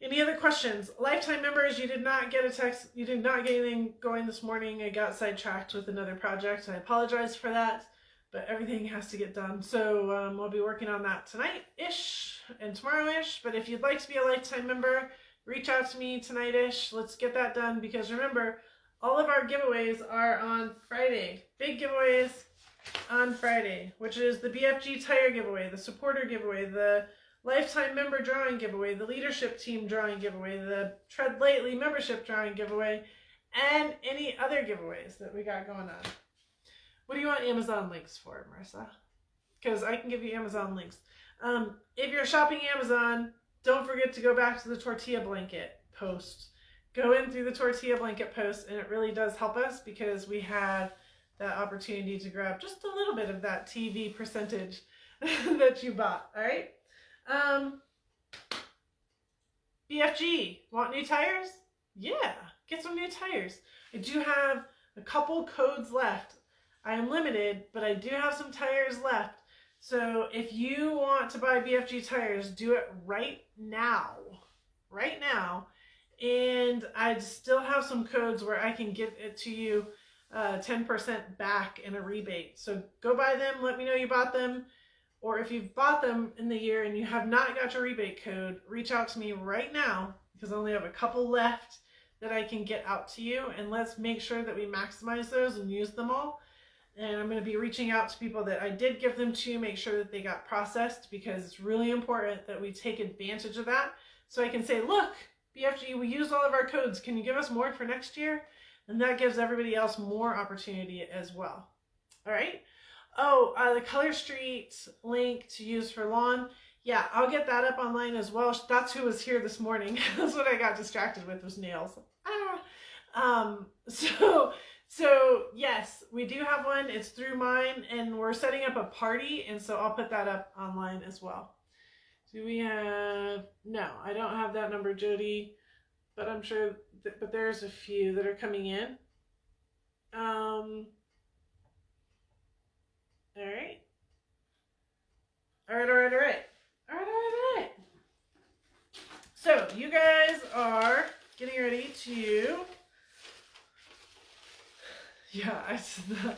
Any other questions? Lifetime members, you did not get a text. You did not get anything going this morning. I got sidetracked with another project. I apologize for that, but everything has to get done. So we'll be working on that tonight-ish and tomorrow-ish. But if you'd like to be a lifetime member, reach out to me tonight-ish. Let's get that done, because remember, all of our giveaways are on Friday. Big giveaways on Friday, which is the BFG Tire giveaway, the supporter giveaway, the lifetime member drawing giveaway, the leadership team drawing giveaway, the Tread Lightly membership drawing giveaway, and any other giveaways that we got going on. What do you want Amazon links for, Marissa? Because I can give you Amazon links. If you're shopping Amazon, don't forget to go back to the tortilla blanket post. Go in through the tortilla blanket post, and it really does help us, because we have that opportunity to grab just a little bit of that TV percentage that you bought. All right. BFG, want new tires? Yeah, get some new tires. I do have a couple codes left. I am limited, but I do have some tires left. So if you want to buy BFG tires, do it right now. Right now. And I still have some codes where I can get it to you 10% back in a rebate. So go buy them. Let me know you bought them. Or if you've bought them in the year and you have not got your rebate code, reach out to me right now, because I only have a couple left that I can get out to you. And let's make sure that we maximize those and use them all. And I'm going to be reaching out to people that I did give them to, make sure that they got processed, because it's really important that we take advantage of that. So I can say, look, BFG, we used all of our codes. Can you give us more for next year? And that gives everybody else more opportunity as well. All right. Oh, the Color Street link to use for lawn. Yeah, I'll get that up online as well. That's who was here this morning. That's what I got distracted with, was nails. So yes, we do have one. It's through mine, and we're setting up a party, and so I'll put that up online as well. Do we have... No, I don't have that number, Jody, but I'm sure... But there's a few that are coming in. All right. So you guys are getting ready to... Yeah,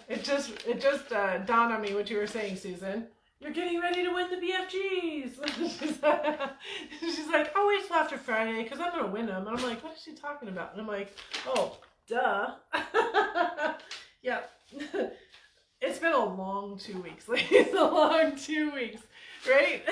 it just dawned on me what you were saying, Susan. You're getting ready to win the BFGs. She's like, I'll wait till after Friday because I'm going to win them. And I'm like, what is she talking about? And I'm like, oh, duh. Yeah. It's been a long 2 weeks, ladies. A long 2 weeks, right?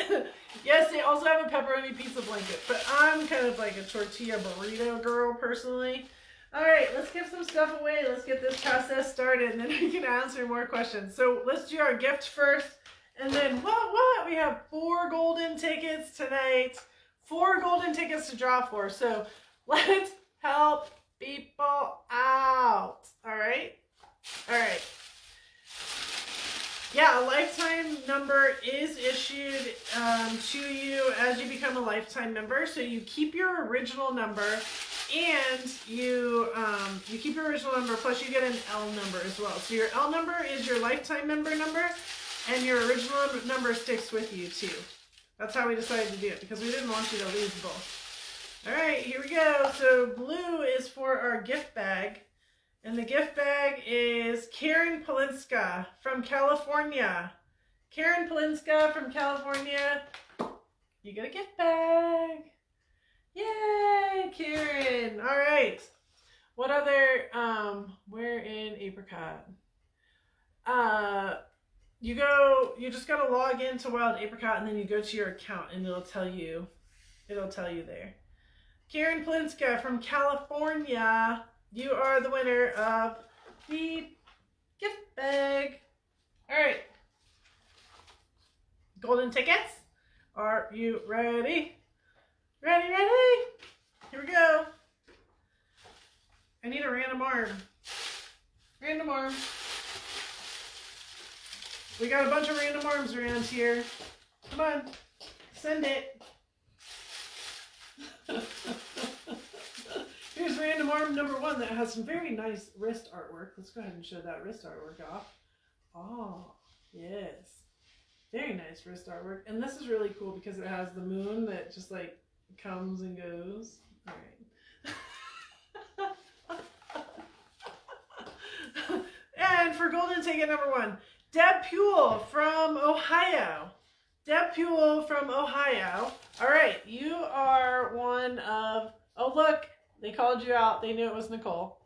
Yes, they also have a pepperoni pizza blanket, but I'm kind of like a tortilla burrito girl personally. All right, let's give some stuff away. Let's get this process started, and then we can answer more questions. So let's do our gift first, and then what? We have 4 golden tickets tonight. 4 golden tickets to draw for. So let's help people out. All right? All right. Yeah, a lifetime number is issued to you as you become a lifetime member. So you keep your original number, and you keep your original number, plus you get an L number as well. So your L number is your lifetime member number, and your original number sticks with you too. That's how we decided to do it, because we didn't want you to lose both. All right, here we go. So blue is for our gift bag. And the gift bag is Karen Polinska from California. Karen Polinska from California. You get a gift bag. Yay, Karen. All right. What other, we're in Apricot. You just got to log into Wild Apricot, and then you go to your account, and it'll tell you there. Karen Polinska from California. You are the winner of the gift bag. All right. Golden tickets. Are you ready? Ready? Here we go. I need a random arm. Random arm. We got a bunch of random arms around here. Come on. Send it. Here's random arm number 1 that has some very nice wrist artwork. Let's go ahead and show that wrist artwork off. Oh, yes. Very nice wrist artwork. And this is really cool because it has the moon that just like comes and goes. All right. And for golden ticket number 1, Deb Puel from Ohio. Deb Puel from Ohio. All right, you are one of, oh look, they called you out. They knew it was Nicole.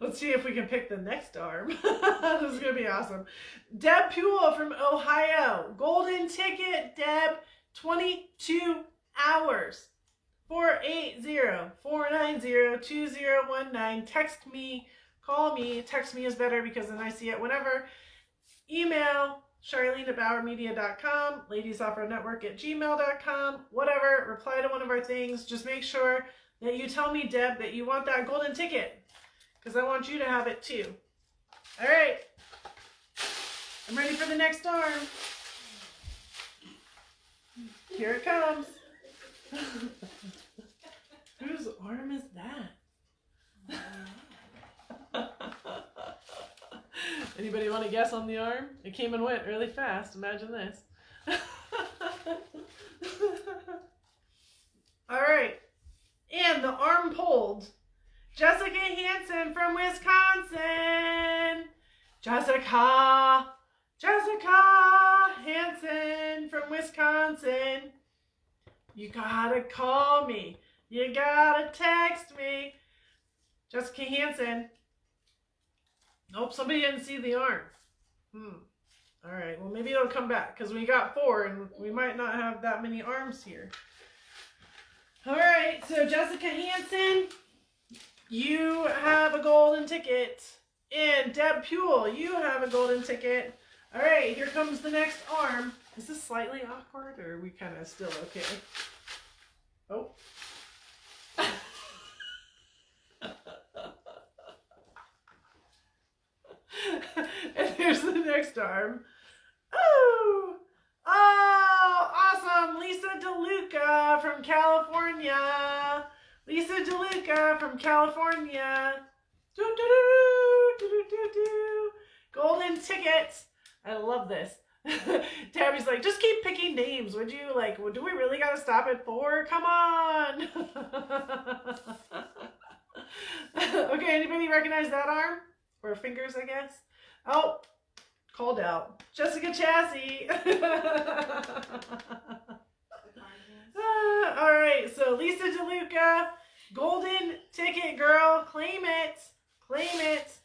Let's see if we can pick the next arm. This is going to be awesome. Deb Puel from Ohio. Golden ticket, Deb. 22 hours. 480-490-2019. Text me. Call me. Text me is better because then I see it whenever. Email Charlene@BauerMedia.com. LadiesOffRoadNetwork@gmail.com. Whatever. Reply to one of our things. Just make sure that you tell me, Deb, that you want that golden ticket. Because I want you to have it too. All right. I'm ready for the next arm. Here it comes. Whose arm is that? Anybody want to guess on the arm? It came and went really fast. Imagine this. All right. And the arm pulled. Jessica Hansen from Wisconsin. Jessica Hansen from Wisconsin. You gotta call me. You gotta text me. Jessica Hansen. Nope, somebody didn't see the arm. All right, well maybe it'll come back because we got 4 and we might not have that many arms here. All right, so Jessica Hansen, you have a golden ticket. And Deb Puel, you have a golden ticket. All right, here comes the next arm. Is this slightly awkward or are we kind of still okay? Oh. And here's the next arm. Oh, awesome. Lisa DeLuca from California. Lisa DeLuca from California. Golden tickets. I love this. Tabby's like, just keep picking names, would you? Like, well, do we really got to stop at 4? Come on. Okay, anybody recognize that arm? Or fingers, I guess. Oh, called out. Jessica Chassie. All right, so Lisa DeLuca, golden ticket, girl. Claim it. Claim it.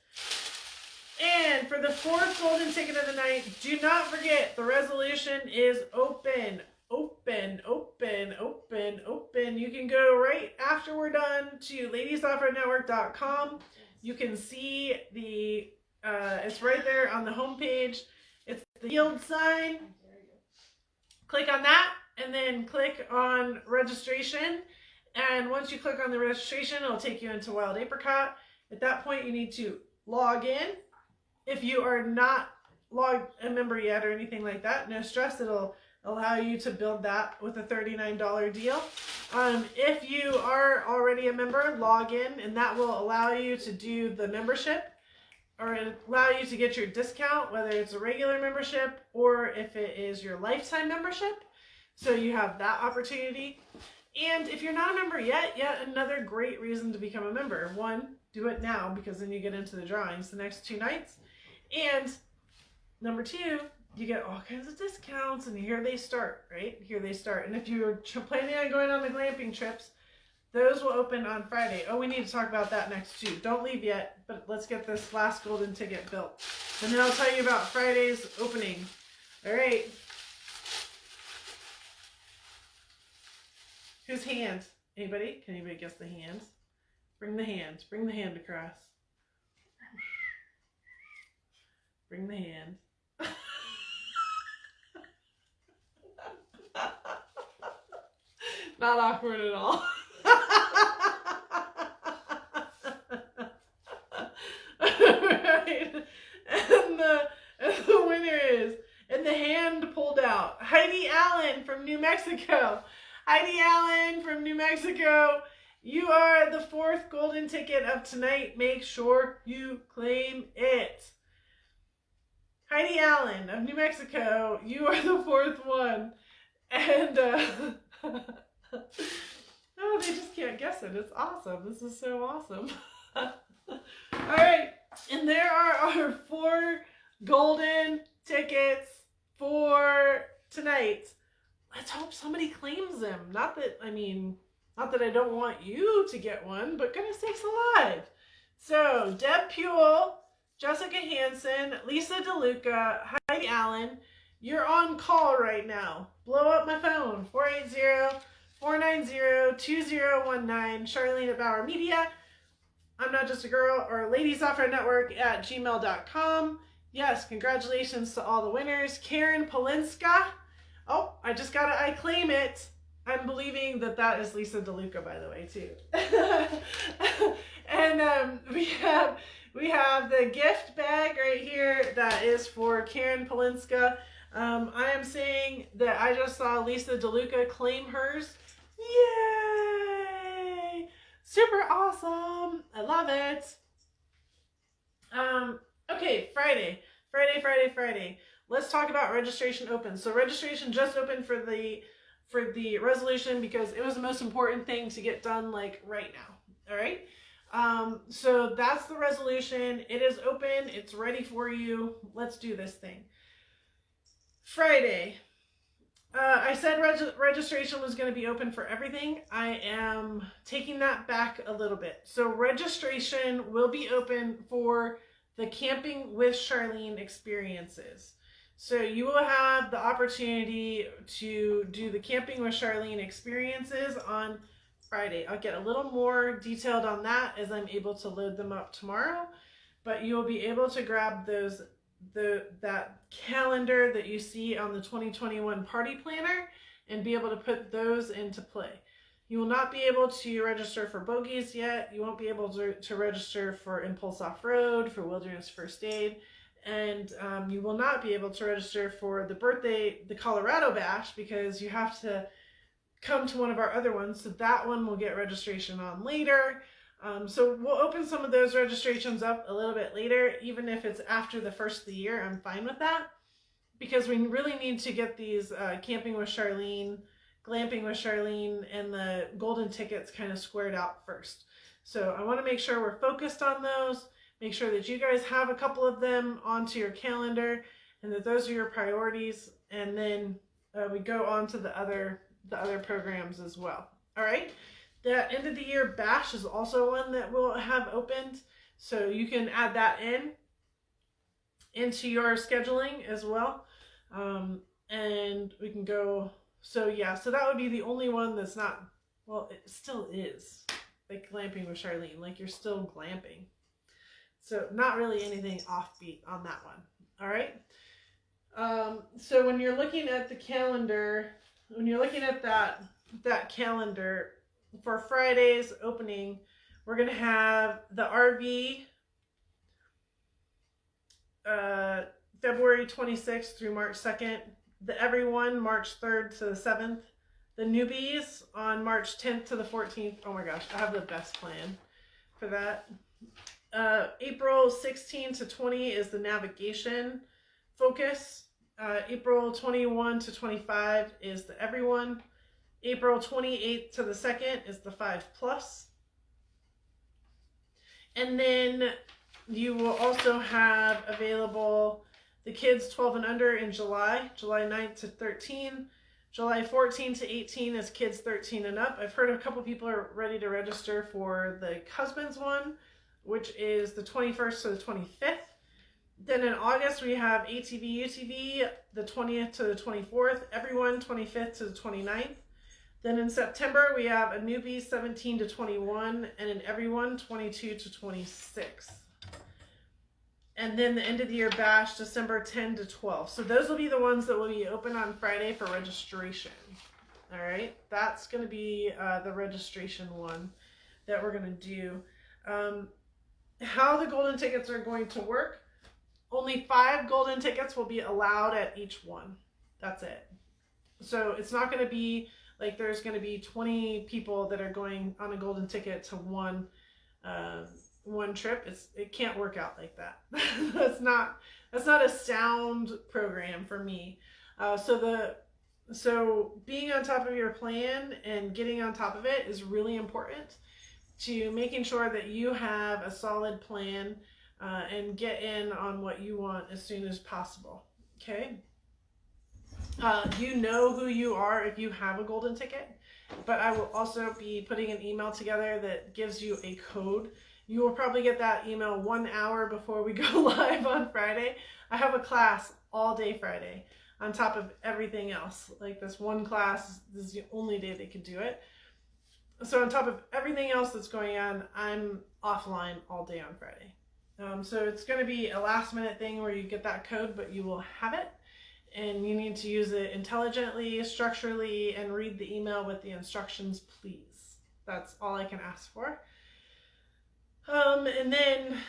And for the 4th golden ticket of the night, do not forget the resolution is open. Open, open, open, open. You can go right after we're done to LadiesOffRoadNetwork.com. You can see the, it's right there on the homepage. It's the yield sign. Click on that and then click on registration. And once you click on the registration, it'll take you into Wild Apricot. At that point, you need to log in. If you are not a member yet or anything like that, no stress. It'll allow you to build that with a $39 deal. If you are already a member, log in, and that will allow you to do the membership or allow you to get your discount, whether it's a regular membership or if it is your lifetime membership. So you have that opportunity. And if you're not a member yet another great reason to become a member. 1, do it now because then you get into the drawings the next 2 nights. And number 2, you get all kinds of discounts, and here they start, right? Here they start. And if you're planning on going on the glamping trips, those will open on Friday. Oh, we need to talk about that next too. Don't leave yet, but let's get this last golden ticket built. And then I'll tell you about Friday's opening. All right. Whose hand? Anybody? Can anybody guess the hand? Bring the hand. Bring the hand across. Bring the hand. Not awkward at all. the hand pulled out. Heidi Allen from New Mexico. Heidi Allen from New Mexico. You are the 4th golden ticket of tonight. Make sure you claim it. Heidi Allen of New Mexico. You are the 4th one. And, oh, they just can't guess it. It's awesome. This is so awesome. All right. And there are our 4 golden tickets for tonight. Let's hope somebody claims them. Not that I don't want you to get one, but goodness sakes alive. So, Deb Puel, Jessica Hansen, Lisa DeLuca, Heidi Allen, you're on call right now. Blow up my phone, 480-490-2019, Charlene at Bauer Media. I'm Not Just a Girl, or Ladies Software Network at gmail.com. Yes, congratulations to all the winners. Karen Polinska. Oh, I just got to I claim it. I'm believing that is Lisa DeLuca, by the way, too. And we have the gift bag right here that is for Karen Polinska. I am saying that I just saw Lisa DeLuca claim hers. Yay! Super awesome. I love it. Okay, Friday. Let's talk about registration open. So registration just opened for the resolution because it was the most important thing to get done like right now. All right. So that's the resolution. It is open. It's ready for you. Let's do this thing. Friday. I said registration was going to be open for everything. I am taking that back a little bit. So registration will be open for the Camping with Charlene experiences. So you will have the opportunity to do the Camping with Charlene experiences on Friday. I'll get a little more detailed on that as I'm able to load them up tomorrow, but you will be able to grab that calendar that you see on the 2021 party planner and be able to put those into play. You will not be able to register for bogeys yet. You won't be able to register for Impulse Off-Road, for Wilderness First Aid, and you will not be able to register for the Colorado Bash because you have to come to one of our other ones. So that one will get registration on later. So we'll open some of those registrations up a little bit later, even if it's after the first of the year. I'm fine with that because we really need to get these Camping with Charlene, Glamping with Charlene, and the golden tickets kind of squared out first. So I want to make sure we're focused on those, make sure that you guys have a couple of them onto your calendar and that those are your priorities. And then we go on to the other programs as well. All right. The end of the year bash is also one that we'll have opened. So you can add that into your scheduling as well. And we can go. So yeah, so that would be the only one that's not, well, it still is like Glamping with Charlene, like you're still glamping. So not really anything offbeat on that one. All right. So when you're looking at the calendar, when you're looking at that calendar for Friday's opening, we're going to have the RV February 26th through March 2nd, the Everyone March 3rd to the 7th, the Newbies on March 10th to the 14th. Oh my gosh, I have the best plan for that. April 16 to 20 is the Navigation Focus. April 21 to 25 is the Everyone. April 28th to the 2nd is the 5+. And then you will also have available the kids 12 and under in July 9th to 13. July 14 to 18 is kids 13 and up. I've heard a couple people are ready to register for the husband's one, which is the 21st to the 25th. Then in August, we have ATV, UTV, the 20th to the 24th, Everyone 25th to the 29th. Then in September, we have a Newbie 17 to 21 and an Everyone 22 to 26. And then the end of the year bash, December 10 to 12. So those will be the ones that will be open on Friday for registration. All right, that's going to be the registration one that we're going to do. How the golden tickets are going to work Only 5 golden tickets will be allowed at each one. That's it. So it's not going to be like there's going to be 20 people that are going on a golden ticket to one trip. It can't work out like that. that's not a sound program for me. So being on top of your plan and getting on top of it is really important to making sure that you have a solid plan and get in on what you want as soon as possible. Okay. You know who you are if you have a golden ticket, but I will also be putting an email together that gives you a code. You will probably get that email 1 hour before we go live on Friday. I have a class all day Friday on top of everything else. Like this one class, this is the only day they could do it. So on top of everything else that's going on, I'm offline all day on Friday. So it's going to be a last minute thing where you get that code, but you will have it. And you need to use it intelligently, structurally, and read the email with the instructions, please. That's all I can ask for. And then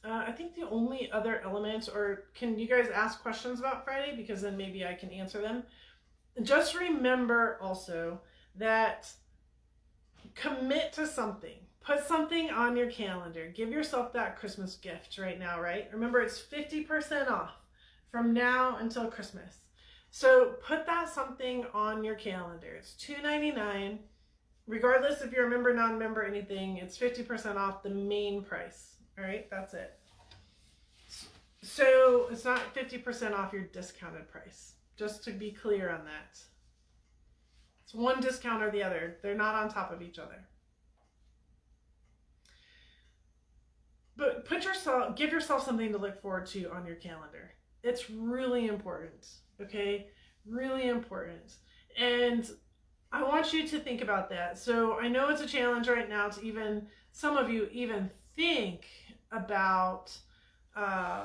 I think the only other element, or can you guys ask questions about Friday? Because then maybe I can answer them. Just remember also that commit to something. Put something on your calendar. Give yourself that Christmas gift right now, right? Remember, it's 50% off from now until Christmas. So put that something on your calendar. It's $2.99. Regardless if you're a member, non-member, anything, it's 50% off the main price. All right, that's it. So it's not 50% off your discounted price. Just to be clear on that. It's one discount or the other. They're not on top of each other. But give yourself something to look forward to on your calendar. It's really important, okay? Really important. And I want you to think about that. So I know it's a challenge right now to some of you even think about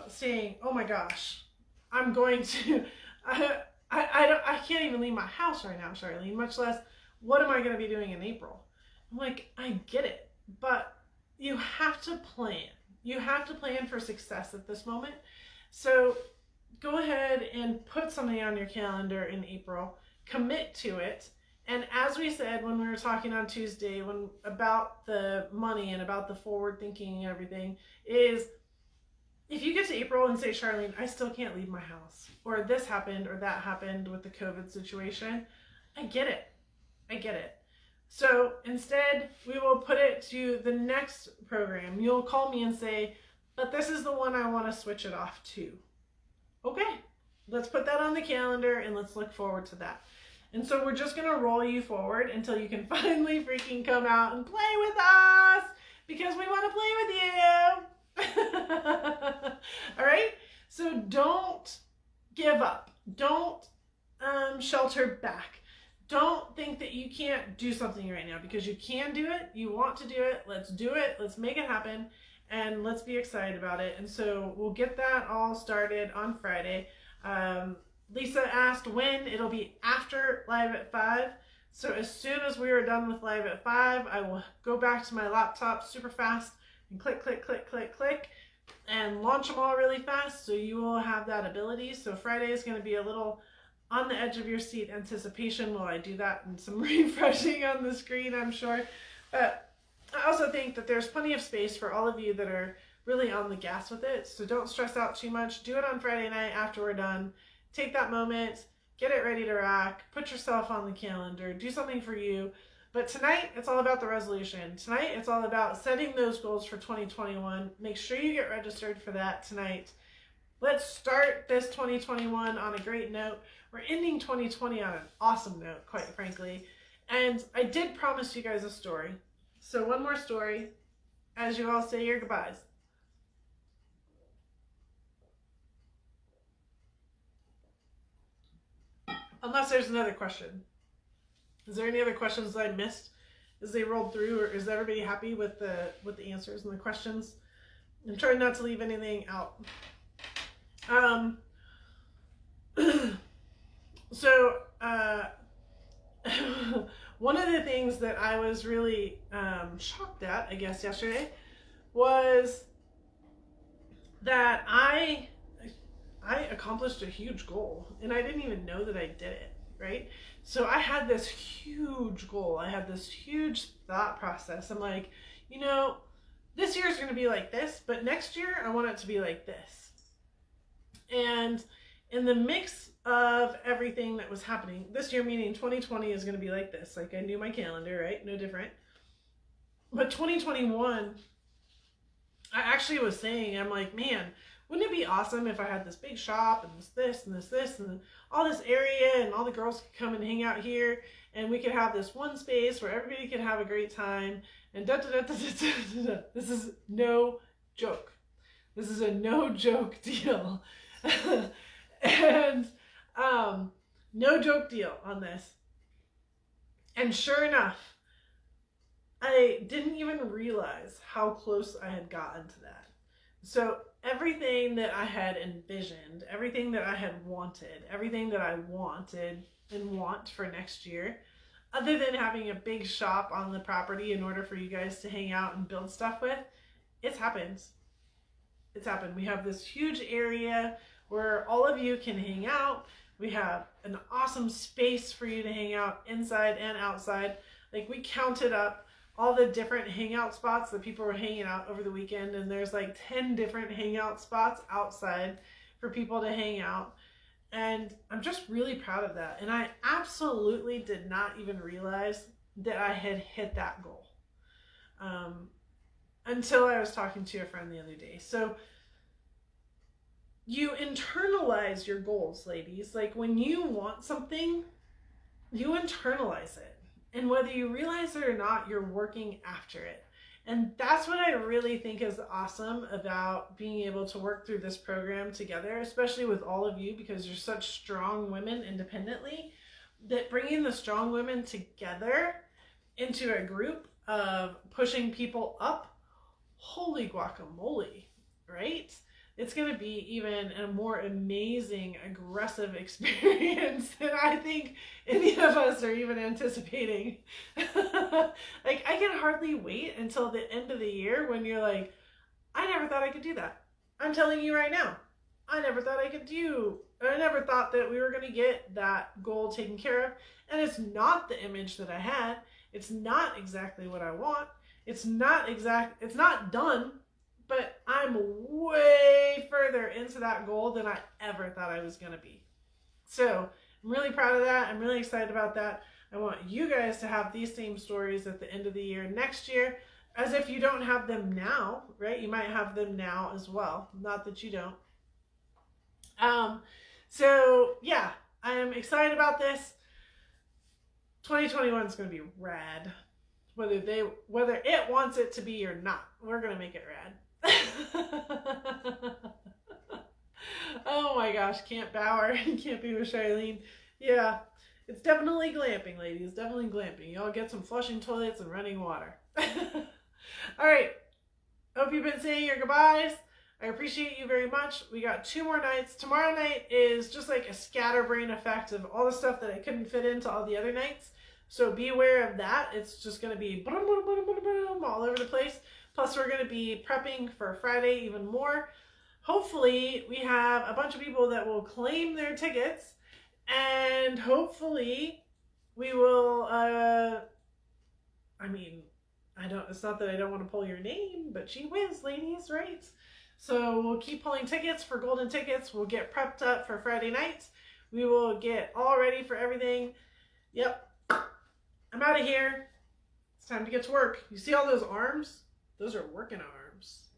saying, oh my gosh, I'm going to, I can't even leave my house right now, Charlene, much less what am I going to be doing in April? I'm like, I get it, but you have to plan. You have to plan for success at this moment. So go ahead and put something on your calendar in April, commit to it. And as we said when we were talking on Tuesday about the money and about the forward thinking and everything, is if you get to April and say, Charlene, I still can't leave my house, or this happened or that happened with the COVID situation, I get it. I get it. So instead, we will put it to the next program. You'll call me and say, but this is the one I want to switch it off to. Okay, let's put that on the calendar and let's look forward to that. And so we're just going to roll you forward until you can finally freaking come out and play with us because we want to play with you. All right? So don't give up. Don't shelter back. Don't think that you can't do something right now because you can do it. You want to do it. Let's do it. Let's make it happen. And let's be excited about it. And so we'll get that all started on Friday. Lisa asked when. It'll be after Live at 5. So as soon as we are done with Live at 5, I will go back to my laptop super fast and click, click, click, click, click, and launch them all really fast. So you will have that ability. So Friday is going to be a little on the edge of your seat anticipation while I do that and some refreshing on the screen, I'm sure. But I also think that there's plenty of space for all of you that are really on the gas with it. So don't stress out too much. Do it on Friday night after we're done. Take that moment, get it ready to rock, put yourself on the calendar, do something for you. But tonight, it's all about the resolution. Tonight, it's all about setting those goals for 2021. Make sure you get registered for that tonight. Let's start this 2021 on a great note. We're ending 2020 on an awesome note, quite frankly. And I did promise you guys a story. So one more story as you all say your goodbyes. Unless there's another question. Is there any other questions that I missed as they rolled through, or is everybody happy with the answers and the questions? I'm trying not to leave anything out. So one of the things that I was really shocked at, I guess, yesterday was that I accomplished a huge goal, and I didn't even know that I did it, right? So I had this huge goal. I had this huge thought process. I'm like, this year is going to be like this, but next year I want it to be like this. And in the mix of everything that was happening this year, meaning 2020 is going to be like this. Like, I knew my calendar, right? No different. But 2021, I actually was saying, I'm like, man, wouldn't it be awesome if I had this big shop and this and all this area, and all the girls could come and hang out here, and we could have this one space where everybody could have a great time, and This is no joke. This is a no joke deal. And no joke deal on this. And sure enough, I didn't even realize how close I had gotten to that. So everything that I had envisioned, everything that I had wanted, everything that I wanted and want for next year, other than having a big shop on the property in order for you guys to hang out and build stuff with, it's happened. It's happened. We have this huge area where all of you can hang out. We have an awesome space for you to hang out inside and outside. Like, we counted up all the different hangout spots that people were hanging out over the weekend, and there's like 10 different hangout spots outside for people to hang out. And I'm just really proud of that. And I absolutely did not even realize that I had hit that goal until I was talking to a friend the other day. So you internalize your goals, ladies. Like, when you want something, you internalize it. And whether you realize it or not, you're working after it. And that's what I really think is awesome about being able to work through this program together, especially with all of you, because you're such strong women independently, that bringing the strong women together into a group of pushing people up, holy guacamole, right? It's going to be even a more amazing, aggressive experience than I think any of us are even anticipating. Like, I can hardly wait until the end of the year when you're like, I never thought I could do that. I'm telling you right now, I never thought that we were going to get that goal taken care of. And it's not the image that I had. It's not exactly what I want. It's not done. But I'm way further into that goal than I ever thought I was going to be. So I'm really proud of that. I'm really excited about that. I want you guys to have these same stories at the end of the year next year, as if you don't have them now, right? You might have them now as well. Not that you don't. So yeah, I'm excited about this. 2021 is going to be rad. Whether it wants it to be or not, we're going to make it rad. Oh my gosh, Camp Bauer and camping with Charlene. Yeah, it's definitely glamping, ladies. Definitely glamping. Y'all get some flushing toilets and running water. All right. Hope you've been saying your goodbyes. I appreciate you very much. We got 2 more nights. Tomorrow night is just like a scatterbrain effect of all the stuff that I couldn't fit into all the other nights. So be aware of that. It's just going to be all over the place. Plus, we're going to be prepping for Friday even more. Hopefully, we have a bunch of people that will claim their tickets. And hopefully, we will, it's not that I don't want to pull your name, but gee whiz, ladies, right? So we'll keep pulling tickets for golden tickets. We'll get prepped up for Friday nights. We will get all ready for everything. Yep. I'm out of here. It's time to get to work. You see all those arms? Those are working arms.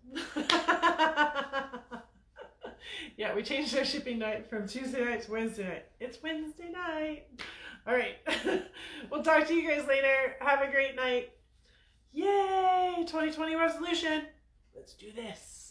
Yeah, we changed our shipping night from Tuesday night to Wednesday night. It's Wednesday night. All right. We'll talk to you guys later. Have a great night. Yay! 2020 resolution. Let's do this.